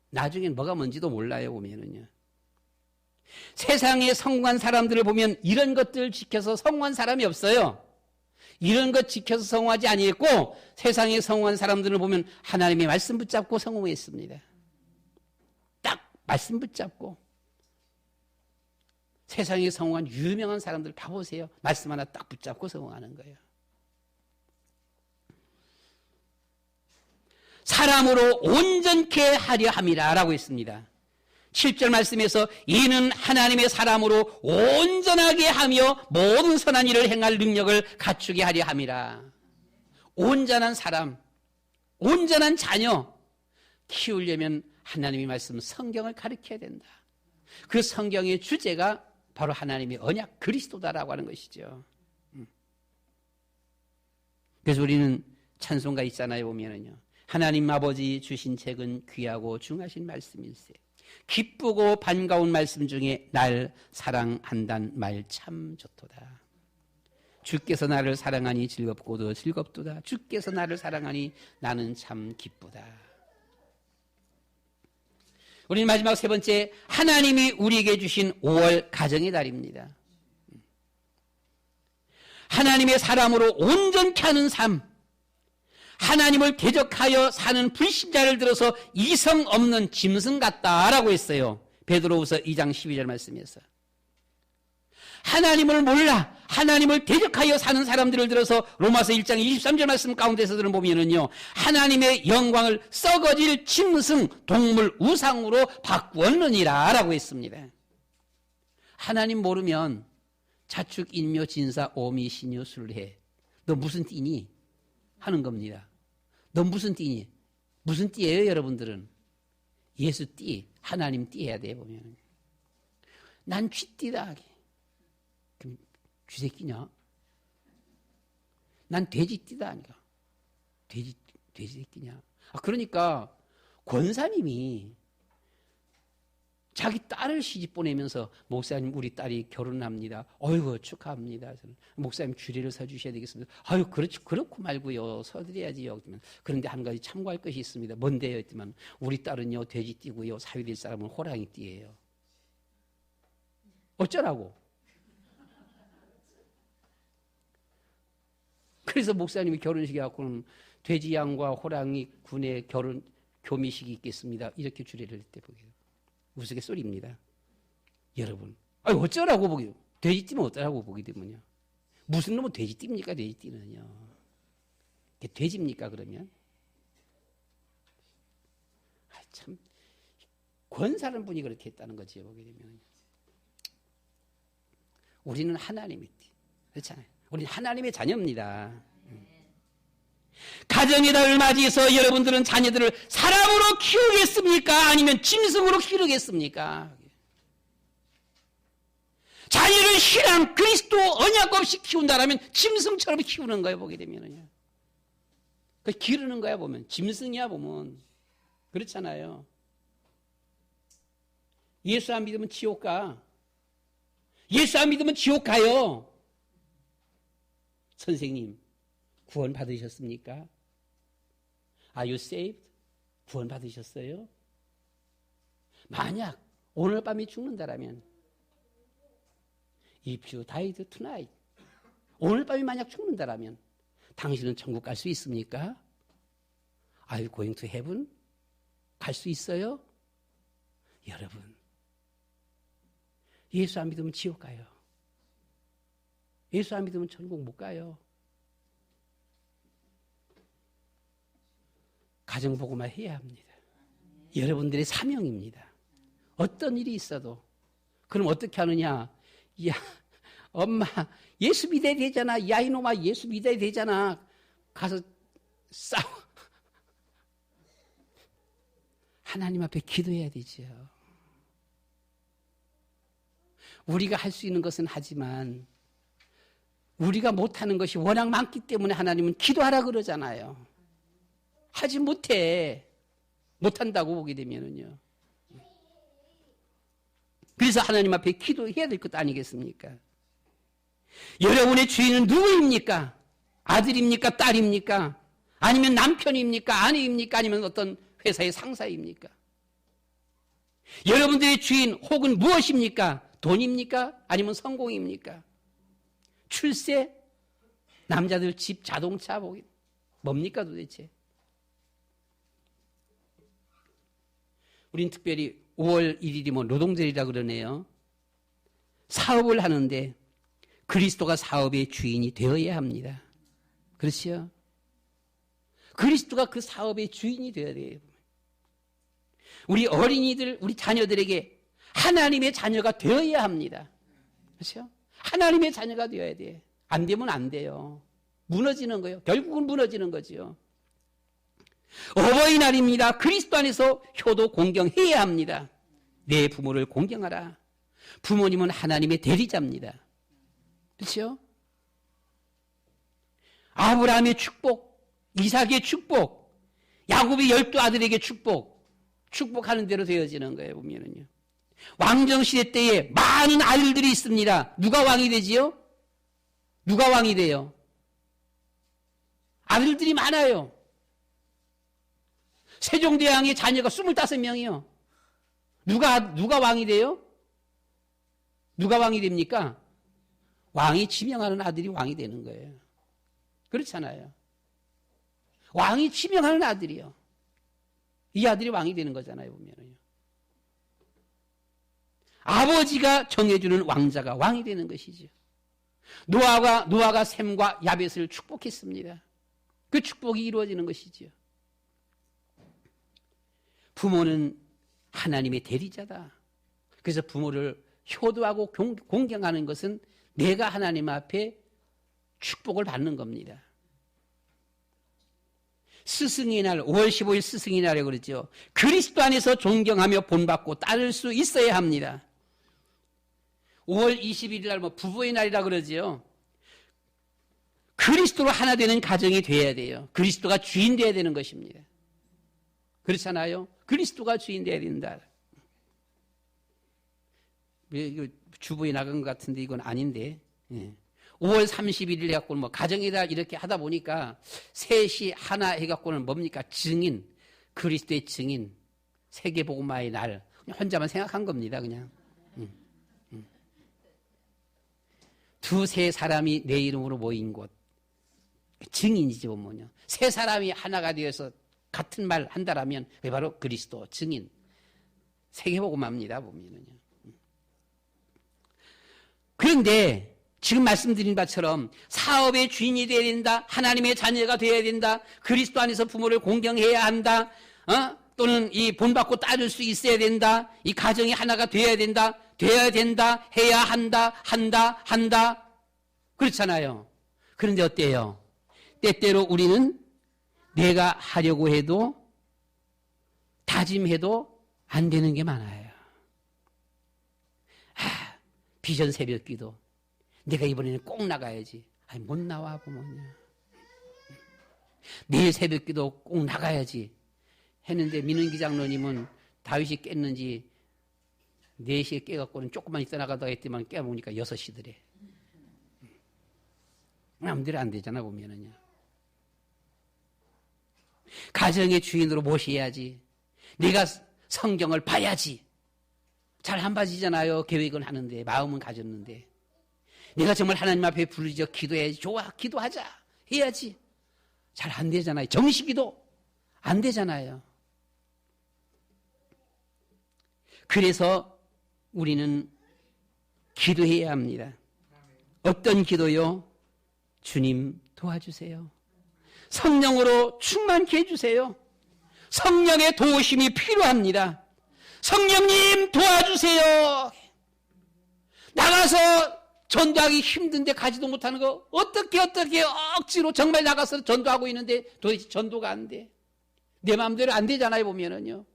나중엔 뭐가 뭔지도 몰라요, 보면은요. 세상에 성공한 사람들을 보면 이런 것들을 지켜서 성공한 사람이 없어요. 이런 것 지켜서 성공하지 아니했고, 세상에 성공한 사람들을 보면 하나님의 말씀 붙잡고 성공했습니다. 딱 말씀 붙잡고. 세상에 성공한 유명한 사람들 다 보세요. 말씀 하나 딱 붙잡고 성공하는 거예요. 사람으로 온전케 하려 함이라 라고 했습니다. 7절 말씀에서 이는 하나님의 사람으로 온전하게 하며 모든 선한 일을 행할 능력을 갖추게 하려 함이라. 온전한 사람, 온전한 자녀 키우려면 하나님의 말씀 성경을 가르쳐야 된다. 그 성경의 주제가 바로 하나님의 언약 그리스도다라고 하는 것이죠. 그래서 우리는 찬송가 있잖아요. 보면은요, 하나님 아버지 주신 책은 귀하고 중하신 말씀일세. 기쁘고 반가운 말씀 중에 날 사랑한단 말 참 좋도다. 주께서 나를 사랑하니 즐겁고도 즐겁도다. 주께서 나를 사랑하니 나는 참 기쁘다. 우리 마지막 세 번째, 하나님이 우리에게 주신 5월 가정의 달입니다. 하나님의 사람으로 온전케 하는 삶, 하나님을 대적하여 사는 불신자를 들어서 이성 없는 짐승 같다라고 했어요. 베드로후서 2장 12절 말씀에서. 하나님을 몰라 하나님을 대적하여 사는 사람들을 들어서 로마서 1장 23절 말씀 가운데서들은 보면은요, 하나님의 영광을 썩어질 짐승 동물 우상으로 바꾸었느니라 라고 했습니다. 하나님 모르면 자축 인묘 진사 오미 신유 술해 너 무슨 띠니? 하는 겁니다. 너 무슨 띠니? 무슨 띠예요 여러분들은? 예수 띠, 하나님 띠 해야 돼 보면. 난 쥐띠다. 그럼 쥐새끼냐? 난 돼지띠다 아니까. 돼지새끼냐? 그러니까 권사님이 자기 딸을 시집 보내면서 목사님 우리 딸이 결혼합니다. 어이구 축하합니다. 목사님 주례를 서주셔야 되겠습니다. 아유 그렇고 말고요. 서드려야지요. 그런데 한 가지 참고할 것이 있습니다. 뭔데요? 했지만 우리 딸은요 돼지띠고요. 사위될 사람은 호랑이띠예요. 어쩌라고? 그래서 목사님이 결혼식에 갖고는 돼지 양과 호랑이 군의 결혼 교미식이 있겠습니다. 이렇게 주례를 했대 보게요. 우스갯소리입니다. 여러분, 어쩌라고 보기, 돼지띠면 어쩌라고 보게 되면요. 무슨 놈은 돼지띠입니까, 돼지띠는요. 돼지입니까, 그러면? 참, 권사는 분이 그렇게 했다는 거지, 보게 되면. 우리는 하나님의 띠. 그렇잖아요. 우리는 하나님의 자녀입니다. 가정의 달을 맞이해서 여러분들은 자녀들을 사람으로 키우겠습니까? 아니면 짐승으로 키우겠습니까? 자녀를 신앙, 그리스도 언약 없이 키운다라면 짐승처럼 키우는 거예요, 보게 되면은요. 그 기르는 거야, 보면. 짐승이야, 보면. 그렇잖아요. 예수 안 믿으면 지옥 가. 예수 안 믿으면 지옥 가요. 선생님, 구원 받으셨습니까? Are you saved? 구원 받으셨어요? 만약 오늘 밤에 죽는다라면 If you died tonight 오늘 밤에 만약 죽는다라면 당신은 천국 갈 수 있습니까? Are you going to heaven? 갈 수 있어요? 여러분, 예수 안 믿으면 지옥 가요. 예수 안 믿으면 천국 못 가요. 가정복음화 해야 합니다. 여러분들의 사명입니다. 어떤 일이 있어도. 그럼 어떻게 하느냐? 야, 엄마 예수 믿어야 되잖아. 야, 이놈아 예수 믿어야 되잖아. 가서 싸워. 하나님 앞에 기도해야 되죠. 우리가 할 수 있는 것은 하지만 우리가 못하는 것이 워낙 많기 때문에 하나님은 기도하라 그러잖아요. 하지 못해. 못한다고 보게 되면은요. 그래서 하나님 앞에 기도해야 될 것 아니겠습니까? 여러분의 주인은 누구입니까? 아들입니까? 딸입니까? 아니면 남편입니까? 아내입니까? 아니면 어떤 회사의 상사입니까? 여러분들의 주인 혹은 무엇입니까? 돈입니까? 아니면 성공입니까? 출세? 남자들 집, 자동차, 뭡니까 도대체? 우린 특별히 5월 1일이면 노동절이라 그러네요. 사업을 하는데 그리스도가 사업의 주인이 되어야 합니다. 그렇죠? 그리스도가 그 사업의 주인이 되어야 돼요. 우리 어린이들, 우리 자녀들에게 하나님의 자녀가 되어야 합니다. 그렇죠? 하나님의 자녀가 되어야 돼. 안 되면 안 돼요. 무너지는 거예요. 결국은 무너지는 거지요. 어버이날입니다. 그리스도 안에서 효도 공경해야 합니다. 내 부모를 공경하라. 부모님은 하나님의 대리자입니다. 그렇죠? 아브라함의 축복, 이삭의 축복, 야곱의 12아들에게 축복하는 대로 되어지는 거예요, 보면은요. 왕정시대 때에 많은 아들들이 있습니다. 누가 왕이 되지요? 누가 왕이 돼요? 아들들이 많아요. 세종대왕의 자녀가 25명이요. 누가 왕이 돼요? 누가 왕이 됩니까? 왕이 지명하는 아들이 왕이 되는 거예요. 그렇잖아요. 왕이 지명하는 아들이요. 이 아들이 왕이 되는 거잖아요, 보면은요. 아버지가 정해주는 왕자가 왕이 되는 것이죠. 노아가 셈과 야벳을 축복했습니다. 그 축복이 이루어지는 것이죠. 부모는 하나님의 대리자다. 그래서 부모를 효도하고 공경하는 것은 내가 하나님 앞에 축복을 받는 겁니다. 스승의 날, 5월 15일 스승의 날에 그러죠. 그리스도 안에서 존경하며 본받고 따를 수 있어야 합니다. 5월 21일 날 부부의 날이라 그러죠. 그리스도로 하나 되는 가정이 돼야 돼요. 그리스도가 주인 돼야 되는 것입니다. 그렇잖아요. 그리스도가 주인 돼야 된다. 주부에 나간 것 같은데 이건 아닌데. 5월 31일 해갖고는 가정이다 이렇게 하다 보니까 셋이 하나 해갖고는 뭡니까? 증인, 그리스도의 증인, 세계복음화의 날. 그냥 혼자만 생각한 겁니다, 그냥. 두세 사람이 내 이름으로 모인 곳. 증인이죠, 뭐냐. 세 사람이 하나가 되어서 같은 말 한다라면 그게 바로 그리스도, 증인. 세계복음화입니다, 보면은요. 그런데 지금 말씀드린 바처럼 사업의 주인이 되어야 된다. 하나님의 자녀가 되어야 된다. 그리스도 안에서 부모를 공경해야 한다. 또는 이 본받고 따를 수 있어야 된다. 이 가정이 하나가 되어야 된다. 해야 한다. 그렇잖아요. 그런데 어때요? 때때로 우리는 내가 하려고 해도 다짐해도 안 되는 게 많아요. 비전 새벽 기도. 내가 이번에는 꼭 나가야지. 아니, 못 나와, 보면요. 내일 새벽 기도 꼭 나가야지. 했는데, 민은기 장로님은 다윗이 깼는지 4시에 깨갖고는 조금만 있다 나가다가 했더만 깨보니까 6시더래. 남들이 안 되잖아, 보면은요. 가정의 주인으로 모셔야지. 내가 성경을 봐야지. 잘 안 봐지잖아요. 계획은 하는데, 마음은 가졌는데. 내가 정말 하나님 앞에 부르짖어 기도해야지. 좋아, 기도하자. 해야지. 잘 안 되잖아요. 정식기도 안 되잖아요. 그래서 우리는 기도해야 합니다. 어떤 기도요? 주님 도와주세요. 성령으로 충만케 해주세요. 성령의 도우심이 필요합니다. 성령님 도와주세요. 나가서 전도하기 힘든데 가지도 못하는 거 어떻게 억지로 정말 나가서 전도하고 있는데 도대체 전도가 안 돼. 내 마음대로 안 되잖아요, 보면은요.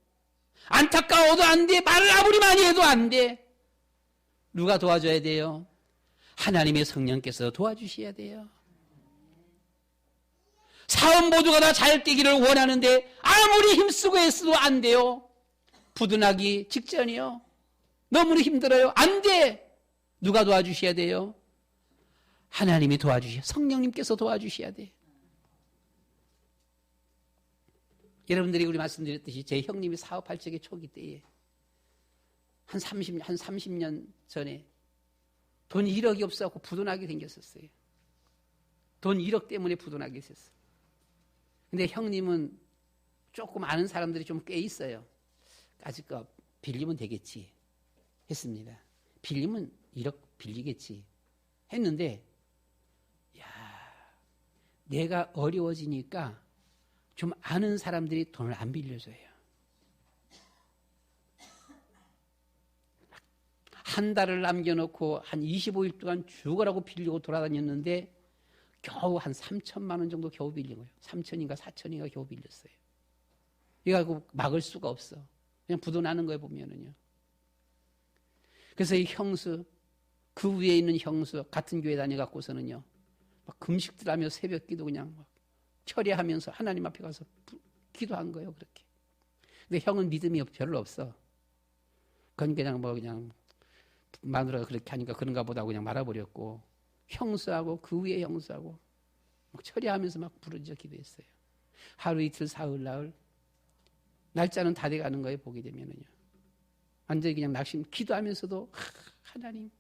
안타까워도 안 돼. 말을 아무리 많이 해도 안 돼. 누가 도와줘야 돼요? 하나님의 성령께서 도와주셔야 돼요. 사업 모두가 다 잘 되기를 원하는데 아무리 힘쓰고 애써도 안 돼요. 부도나기 직전이요. 너무 힘들어요. 안 돼. 누가 도와주셔야 돼요? 하나님이 도와주셔야, 성령님께서 도와주셔야 돼. 여러분들이 우리 말씀드렸듯이 제 형님이 사업할 적에 초기 때에 한 30년 전에 돈 1억이 없어갖고 부도나게 생겼었어요. 돈 1억 때문에 부도나게 됐었어요. 근데 형님은 조금 아는 사람들이 좀 꽤 있어요. 아직 빌리면 되겠지 했습니다. 빌리면 1억 빌리겠지 했는데, 야, 내가 어려워지니까 좀 아는 사람들이 돈을 안 빌려줘요. 한 달을 남겨놓고 한 25일 동안 죽으라고 빌리고 돌아다녔는데 겨우 한 3천만 원 정도 겨우 빌린 거예요. 3천인가 4천인가 겨우 빌렸어요. 이거 막을 수가 없어. 그냥 부도나는 거예요, 보면은요. 그래서 이 형수, 그 위에 있는 형수, 같은 교회 다녀갖고서는요, 막 금식들 하며 새벽 기도 그냥 막 철회하면서 하나님 앞에 가서 기도한 거예요, 그렇게. 근데 형은 믿음이 별로 없어. 그건 그냥 마누라가 그렇게 하니까 그런가 보다 하고 그냥 말아버렸고, 형수하고 그 위에 형수하고 막 철회하면서 막 부르짖어 기도했어요. 하루 이틀 사흘 나흘 날짜는 다 돼가는 거예요, 보게 되면은요. 완전히 그냥 기도하면서도 하나님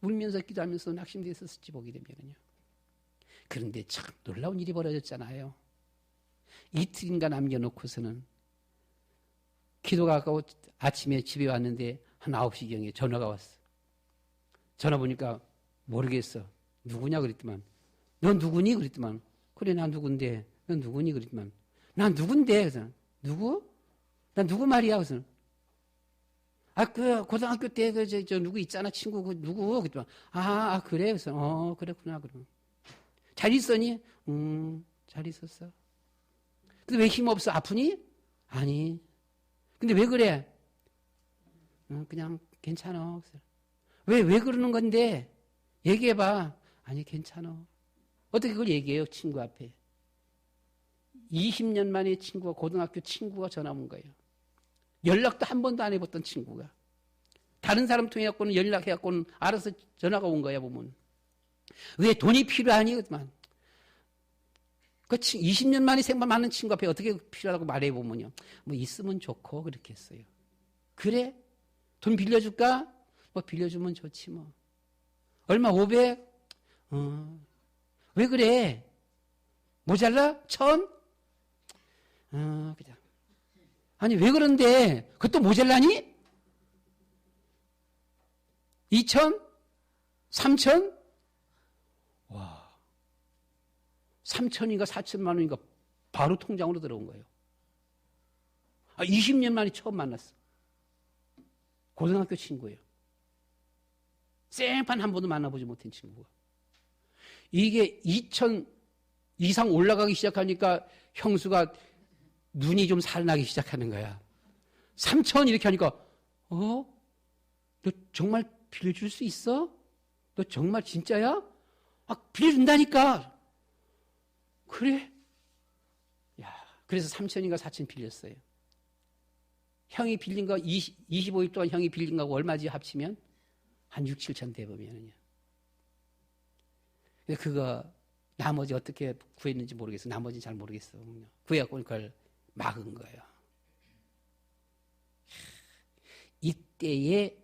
울면서 기도하면서 낙심돼 있었을지 보게 되면은요. 그런데 참 놀라운 일이 벌어졌잖아요. 이틀인가 남겨놓고서는 기도가 아까워 아침에 집에 왔는데 한 9시경에 전화가 왔어. 전화 보니까 모르겠어. 누구냐 그랬더만. 넌 누구니? 그랬더만. 그래, 난 누군데. 넌 누구니? 그랬더만. 난 누군데? 그래서 누구? 난 누구 말이야? 그래서 그 고등학교 때 저 누구 있잖아 친구 그 누구? 그랬더만. 그래? 그래서 그랬구나 그럼. 잘 있었니? 잘 있었어. 근데 왜 힘없어? 아프니? 아니. 근데 왜 그래? 그냥 괜찮아. 왜 그러는 건데? 얘기해봐. 아니, 괜찮아. 어떻게 그걸 얘기해요, 친구 앞에? 20년 만에 친구가, 고등학교 친구가 전화 온 거예요. 연락도 한 번도 안 해봤던 친구가. 다른 사람 통해갖고는 연락해갖고는 알아서 전화가 온 거야, 보면. 왜 돈이 필요하니? 그만. 그 20년 만에 생판 많은 친구 앞에 어떻게 필요하다고 말해보면요. 뭐 있으면 좋고, 그렇게 했어요. 그래? 돈 빌려줄까? 뭐 빌려주면 좋지 뭐. 얼마? 500? 왜 그래? 모자라? 1000? 그냥. 아니, 왜 그런데? 그것도 모자라니? 2000? 3000? 와. 3천인가 4천만 원인가 바로 통장으로 들어온 거예요. 20년 만에 처음 만났어. 고등학교 친구예요. 생판 한 번도 만나보지 못한 친구가. 이게 2천 이상 올라가기 시작하니까 형수가 눈이 좀 살나기 시작하는 거야. 3천 이렇게 하니까 너 정말 빌려줄 수 있어? 너 정말 진짜야? 빌려준다니까. 그래? 야, 그래서 3천인가 4천 빌렸어요. 형이 빌린 거 25일 동안 형이 빌린 거하고 얼마지 합치면? 한 6, 7천 대보면은요. 그거 나머지 어떻게 구했는지 모르겠어. 나머지는 잘 모르겠어. 구해갖고 그걸 막은 거예요. 이때에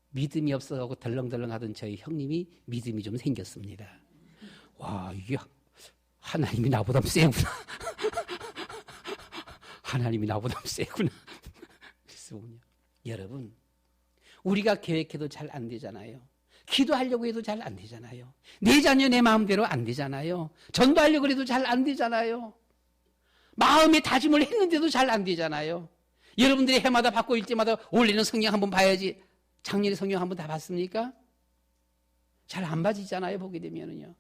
믿음이 없어가고 덜렁덜렁 하던 저희 형님이 믿음이 좀 생겼습니다. 와, 이게 하나님이 나보다 세구나. 하나님이 나보다 세구나. 그래서군요. 여러분, 우리가 계획해도 잘 안 되잖아요. 기도하려고 해도 잘 안 되잖아요. 내 자녀 내 마음대로 안 되잖아요. 전도하려고 해도 잘 안 되잖아요. 마음의 다짐을 했는데도 잘 안 되잖아요. 여러분들이 해마다 받고 일 때마다 올해는 성경 한번 봐야지. 작년에 성경 한번 다 봤습니까? 잘 안 봐지잖아요. 보게 되면은요.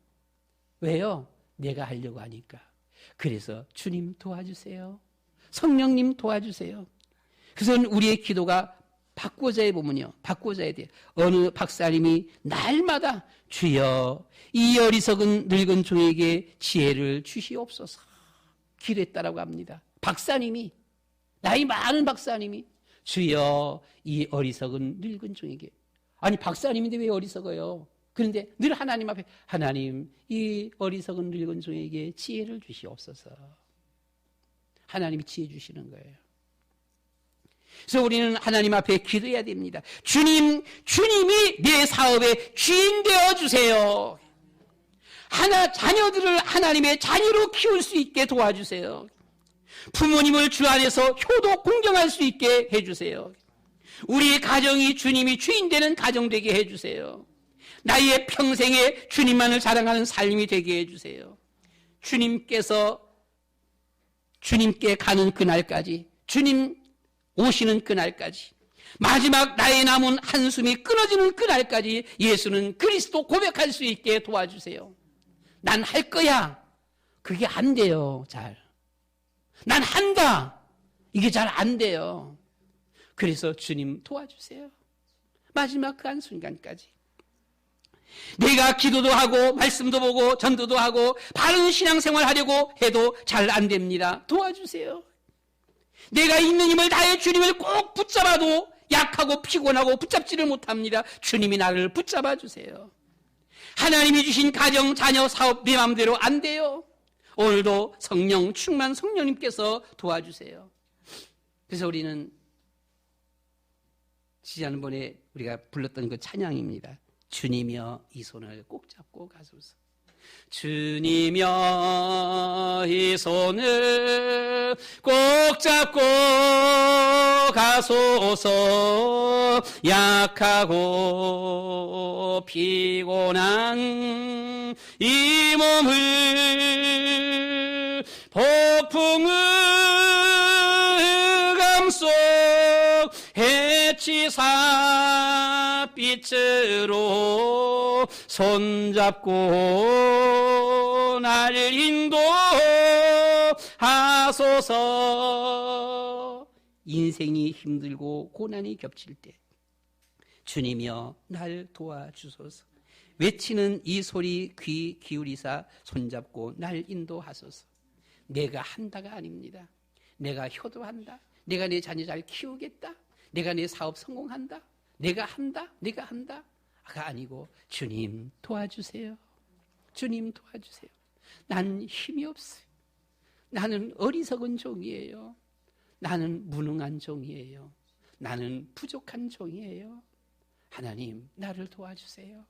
왜요? 내가 하려고 하니까. 그래서 주님 도와주세요. 성령님 도와주세요. 그래서 우리의 기도가 바꿔져야 보면요. 바꿔져야 돼요. 어느 박사님이 날마다 주여 이 어리석은 늙은 종에게 지혜를 주시옵소서 기도했다라고 합니다. 박사님이 나이 많은 박사님이 주여 이 어리석은 늙은 종에게. 아니 박사님인데 왜 어리석어요? 그런데 늘 하나님 앞에 하나님 이 어리석은 늙은 종에게 지혜를 주시옵소서. 하나님이 지혜 주시는 거예요. 그래서 우리는 하나님 앞에 기도해야 됩니다. 주님이 내 사업의 주인 되어주세요. 자녀들을 하나님의 자녀로 키울 수 있게 도와주세요. 부모님을 주 안에서 효도 공경할 수 있게 해주세요. 우리의 가정이 주님이 주인 되는 가정 되게 해주세요. 나의 평생에 주님만을 자랑하는 삶이 되게 해주세요. 주님께 가는 그날까지, 주님 오시는 그날까지, 마지막 나의 남은 한숨이 끊어지는 그날까지 예수는 그리스도 고백할 수 있게 도와주세요. 난 할 거야. 그게 안 돼요. 잘. 난 한다. 이게 잘 안 돼요. 그래서 주님 도와주세요. 마지막 그 한순간까지. 내가 기도도 하고 말씀도 보고 전도도 하고 바른 신앙생활 하려고 해도 잘 안 됩니다. 도와주세요. 내가 있는 힘을 다해 주님을 꼭 붙잡아도 약하고 피곤하고 붙잡지를 못합니다. 주님이 나를 붙잡아 주세요. 하나님이 주신 가정, 자녀, 사업 내 마음대로 안 돼요. 오늘도 성령 충만 성령님께서 도와주세요. 그래서 우리는 지난번에 우리가 불렀던 그 찬양입니다. 주님이여 이 손을 꼭 잡고 가소서. 주님이여 이 손을 꼭 잡고 가소서. 약하고 피곤한 이 몸을 폭풍의 감속 해치사 빛으로 손잡고 날 인도하소서. 인생이 힘들고 고난이 겹칠 때 주님이여 날 도와주소서. 외치는 이 소리 귀 기울이사 손잡고 날 인도하소서. 내가 한다가 아닙니다. 내가 효도한다. 내가 내 자녀 잘 키우겠다. 내가 내 사업 성공한다. 내가 한다가 아니고 주님 도와주세요. 주님 도와주세요. 난 힘이 없어요. 나는 어리석은 종이에요. 나는 무능한 종이에요. 나는 부족한 종이에요. 하나님 나를 도와주세요.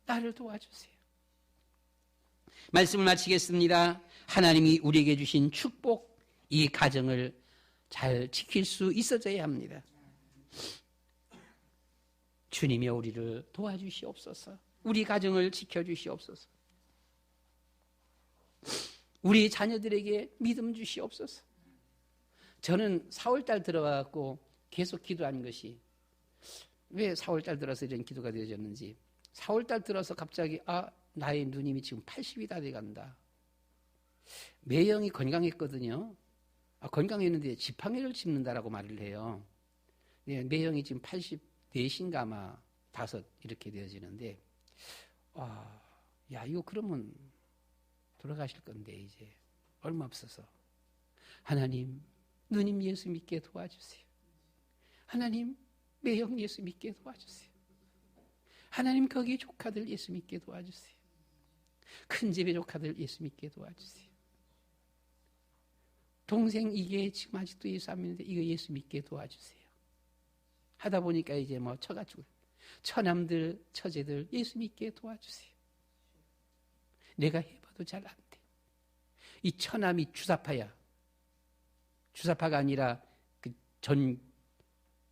나를 도와주세요. 말씀을 마치겠습니다. 하나님이 우리에게 주신 축복, 이 가정을 잘 지킬 수 있어져야 합니다. 주님이 우리를 도와주시옵소서. 우리 가정을 지켜주시옵소서. 우리 자녀들에게 믿음 주시옵소서. 저는 4월달 들어가고 계속 기도한 것이, 왜 4월달 들어서 이런 기도가 되어졌는지, 4월달 들어서 갑자기 나의 누님이 지금 80이 다 돼간다. 매형이 건강했거든요. 건강했는데 지팡이를 짚는다라고 말을 해요. 매형이 지금 84인가 아마 5 이렇게 되어지는데, 이거 그러면 돌아가실 건데 이제 얼마 없어서. 하나님 누님 예수 믿게 도와주세요. 하나님 매형 예수 믿게 도와주세요. 하나님 거기 조카들 예수 믿게 도와주세요. 큰 집의 조카들 예수 믿게 도와주세요. 동생 이게 지금 아직도 예수 안 믿는데 이거 예수 믿게 도와주세요. 하다 보니까 이제 쳐가지고 처남들 처제들 예수 믿게 도와주세요. 내가 해봐도 잘 안 돼. 이 처남이 주사파야. 주사파가 아니라 그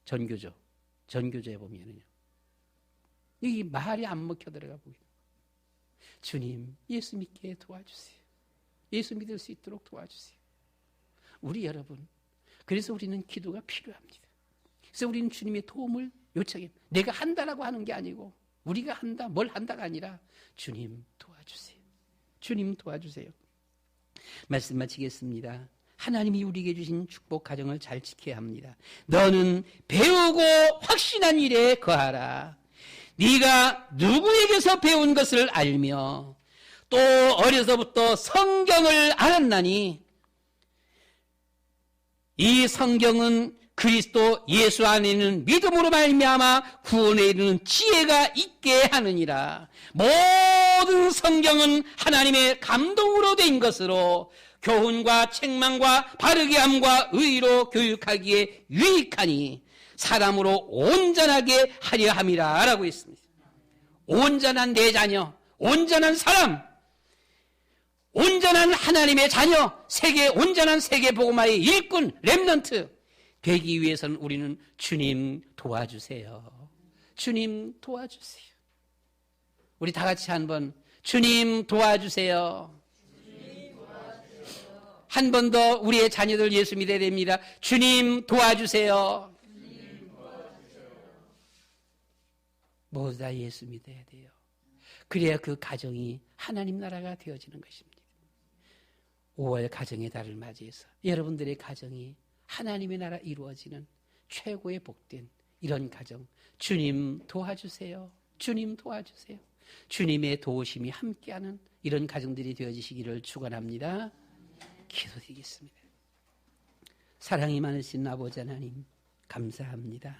전교조. 전교조에 보면은요. 이 말이 안 먹혀 들어가 보이는. 주님 예수 믿게 도와주세요. 예수 믿을 수 있도록 도와주세요. 우리 여러분, 그래서 우리는 기도가 필요합니다. 그래서 우리는 주님의 도움을 요청해요. 내가 한다라고 하는 게 아니고 우리가 한다, 뭘 한다가 아니라 주님 도와주세요. 주님 도와주세요. 말씀 마치겠습니다. 하나님이 우리에게 주신 축복 가정을 잘 지켜야 합니다. 너는 배우고 확신한 일에 거하라. 네가 누구에게서 배운 것을 알며 또 어려서부터 성경을 알았나니 이 성경은 그리스도 예수 안에 있는 믿음으로 말미암아 구원에 이르는 지혜가 있게 하느니라. 모든 성경은 하나님의 감동으로 된 것으로 교훈과 책망과 바르게 함과 의로 교육하기에 유익하니 사람으로 온전하게 하려 함이라 라고 했습니다. 온전한 내 자녀, 온전한 사람, 온전한 하나님의 자녀, 온전한 세계 복음화의 일꾼, 렘넌트 되기 위해서는 우리는 주님 도와주세요. 주님 도와주세요. 우리 다 같이 한번 주님 도와주세요. 한 번 더 우리의 자녀들 예수 믿어야 됩니다. 주님 도와주세요. 모두 다 예수 믿어야 돼요. 그래야 그 가정이 하나님 나라가 되어지는 것입니다. 5월 가정의 달을 맞이해서 여러분들의 가정이 하나님의 나라 이루어지는 최고의 복된 이런 가정, 주님 도와주세요. 주님 도와주세요. 주님의 도우심이 함께하는 이런 가정들이 되어지시기를 축원합니다. 기도드리겠습니다. 사랑이 많으신 아버지 하나님 감사합니다.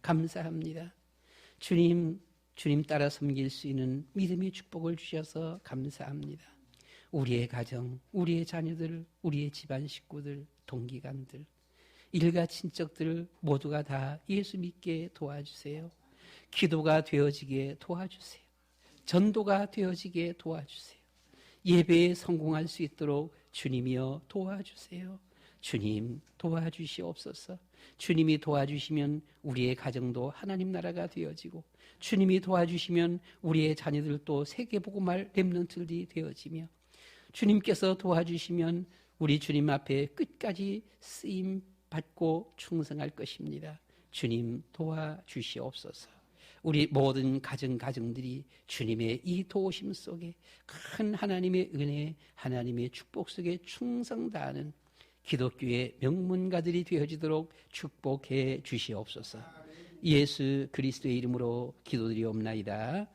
감사합니다. 주님 따라 섬길 수 있는 믿음의 축복을 주셔서 감사합니다. 우리의 가정, 우리의 자녀들, 우리의 집안 식구들, 동기간들, 일가 친척들 모두가 다 예수 믿게 도와주세요. 기도가 되어지게 도와주세요. 전도가 되어지게 도와주세요. 예배에 성공할 수 있도록 주님이여 도와주세요. 주님 도와주시옵소서. 주님이 도와주시면 우리의 가정도 하나님 나라가 되어지고, 주님이 도와주시면 우리의 자녀들도 세계복음할 렘넌트들이 되어지며, 주님께서 도와주시면 우리 주님 앞에 끝까지 쓰임 받고 충성할 것입니다. 주님 도와주시옵소서. 우리 모든 가정들이 주님의 이 도우심 속에 큰 하나님의 은혜, 하나님의 축복 속에 충성 다하는 기독교의 명문가들이 되어지도록 축복해 주시옵소서. 예수 그리스도의 이름으로 기도드리옵나이다.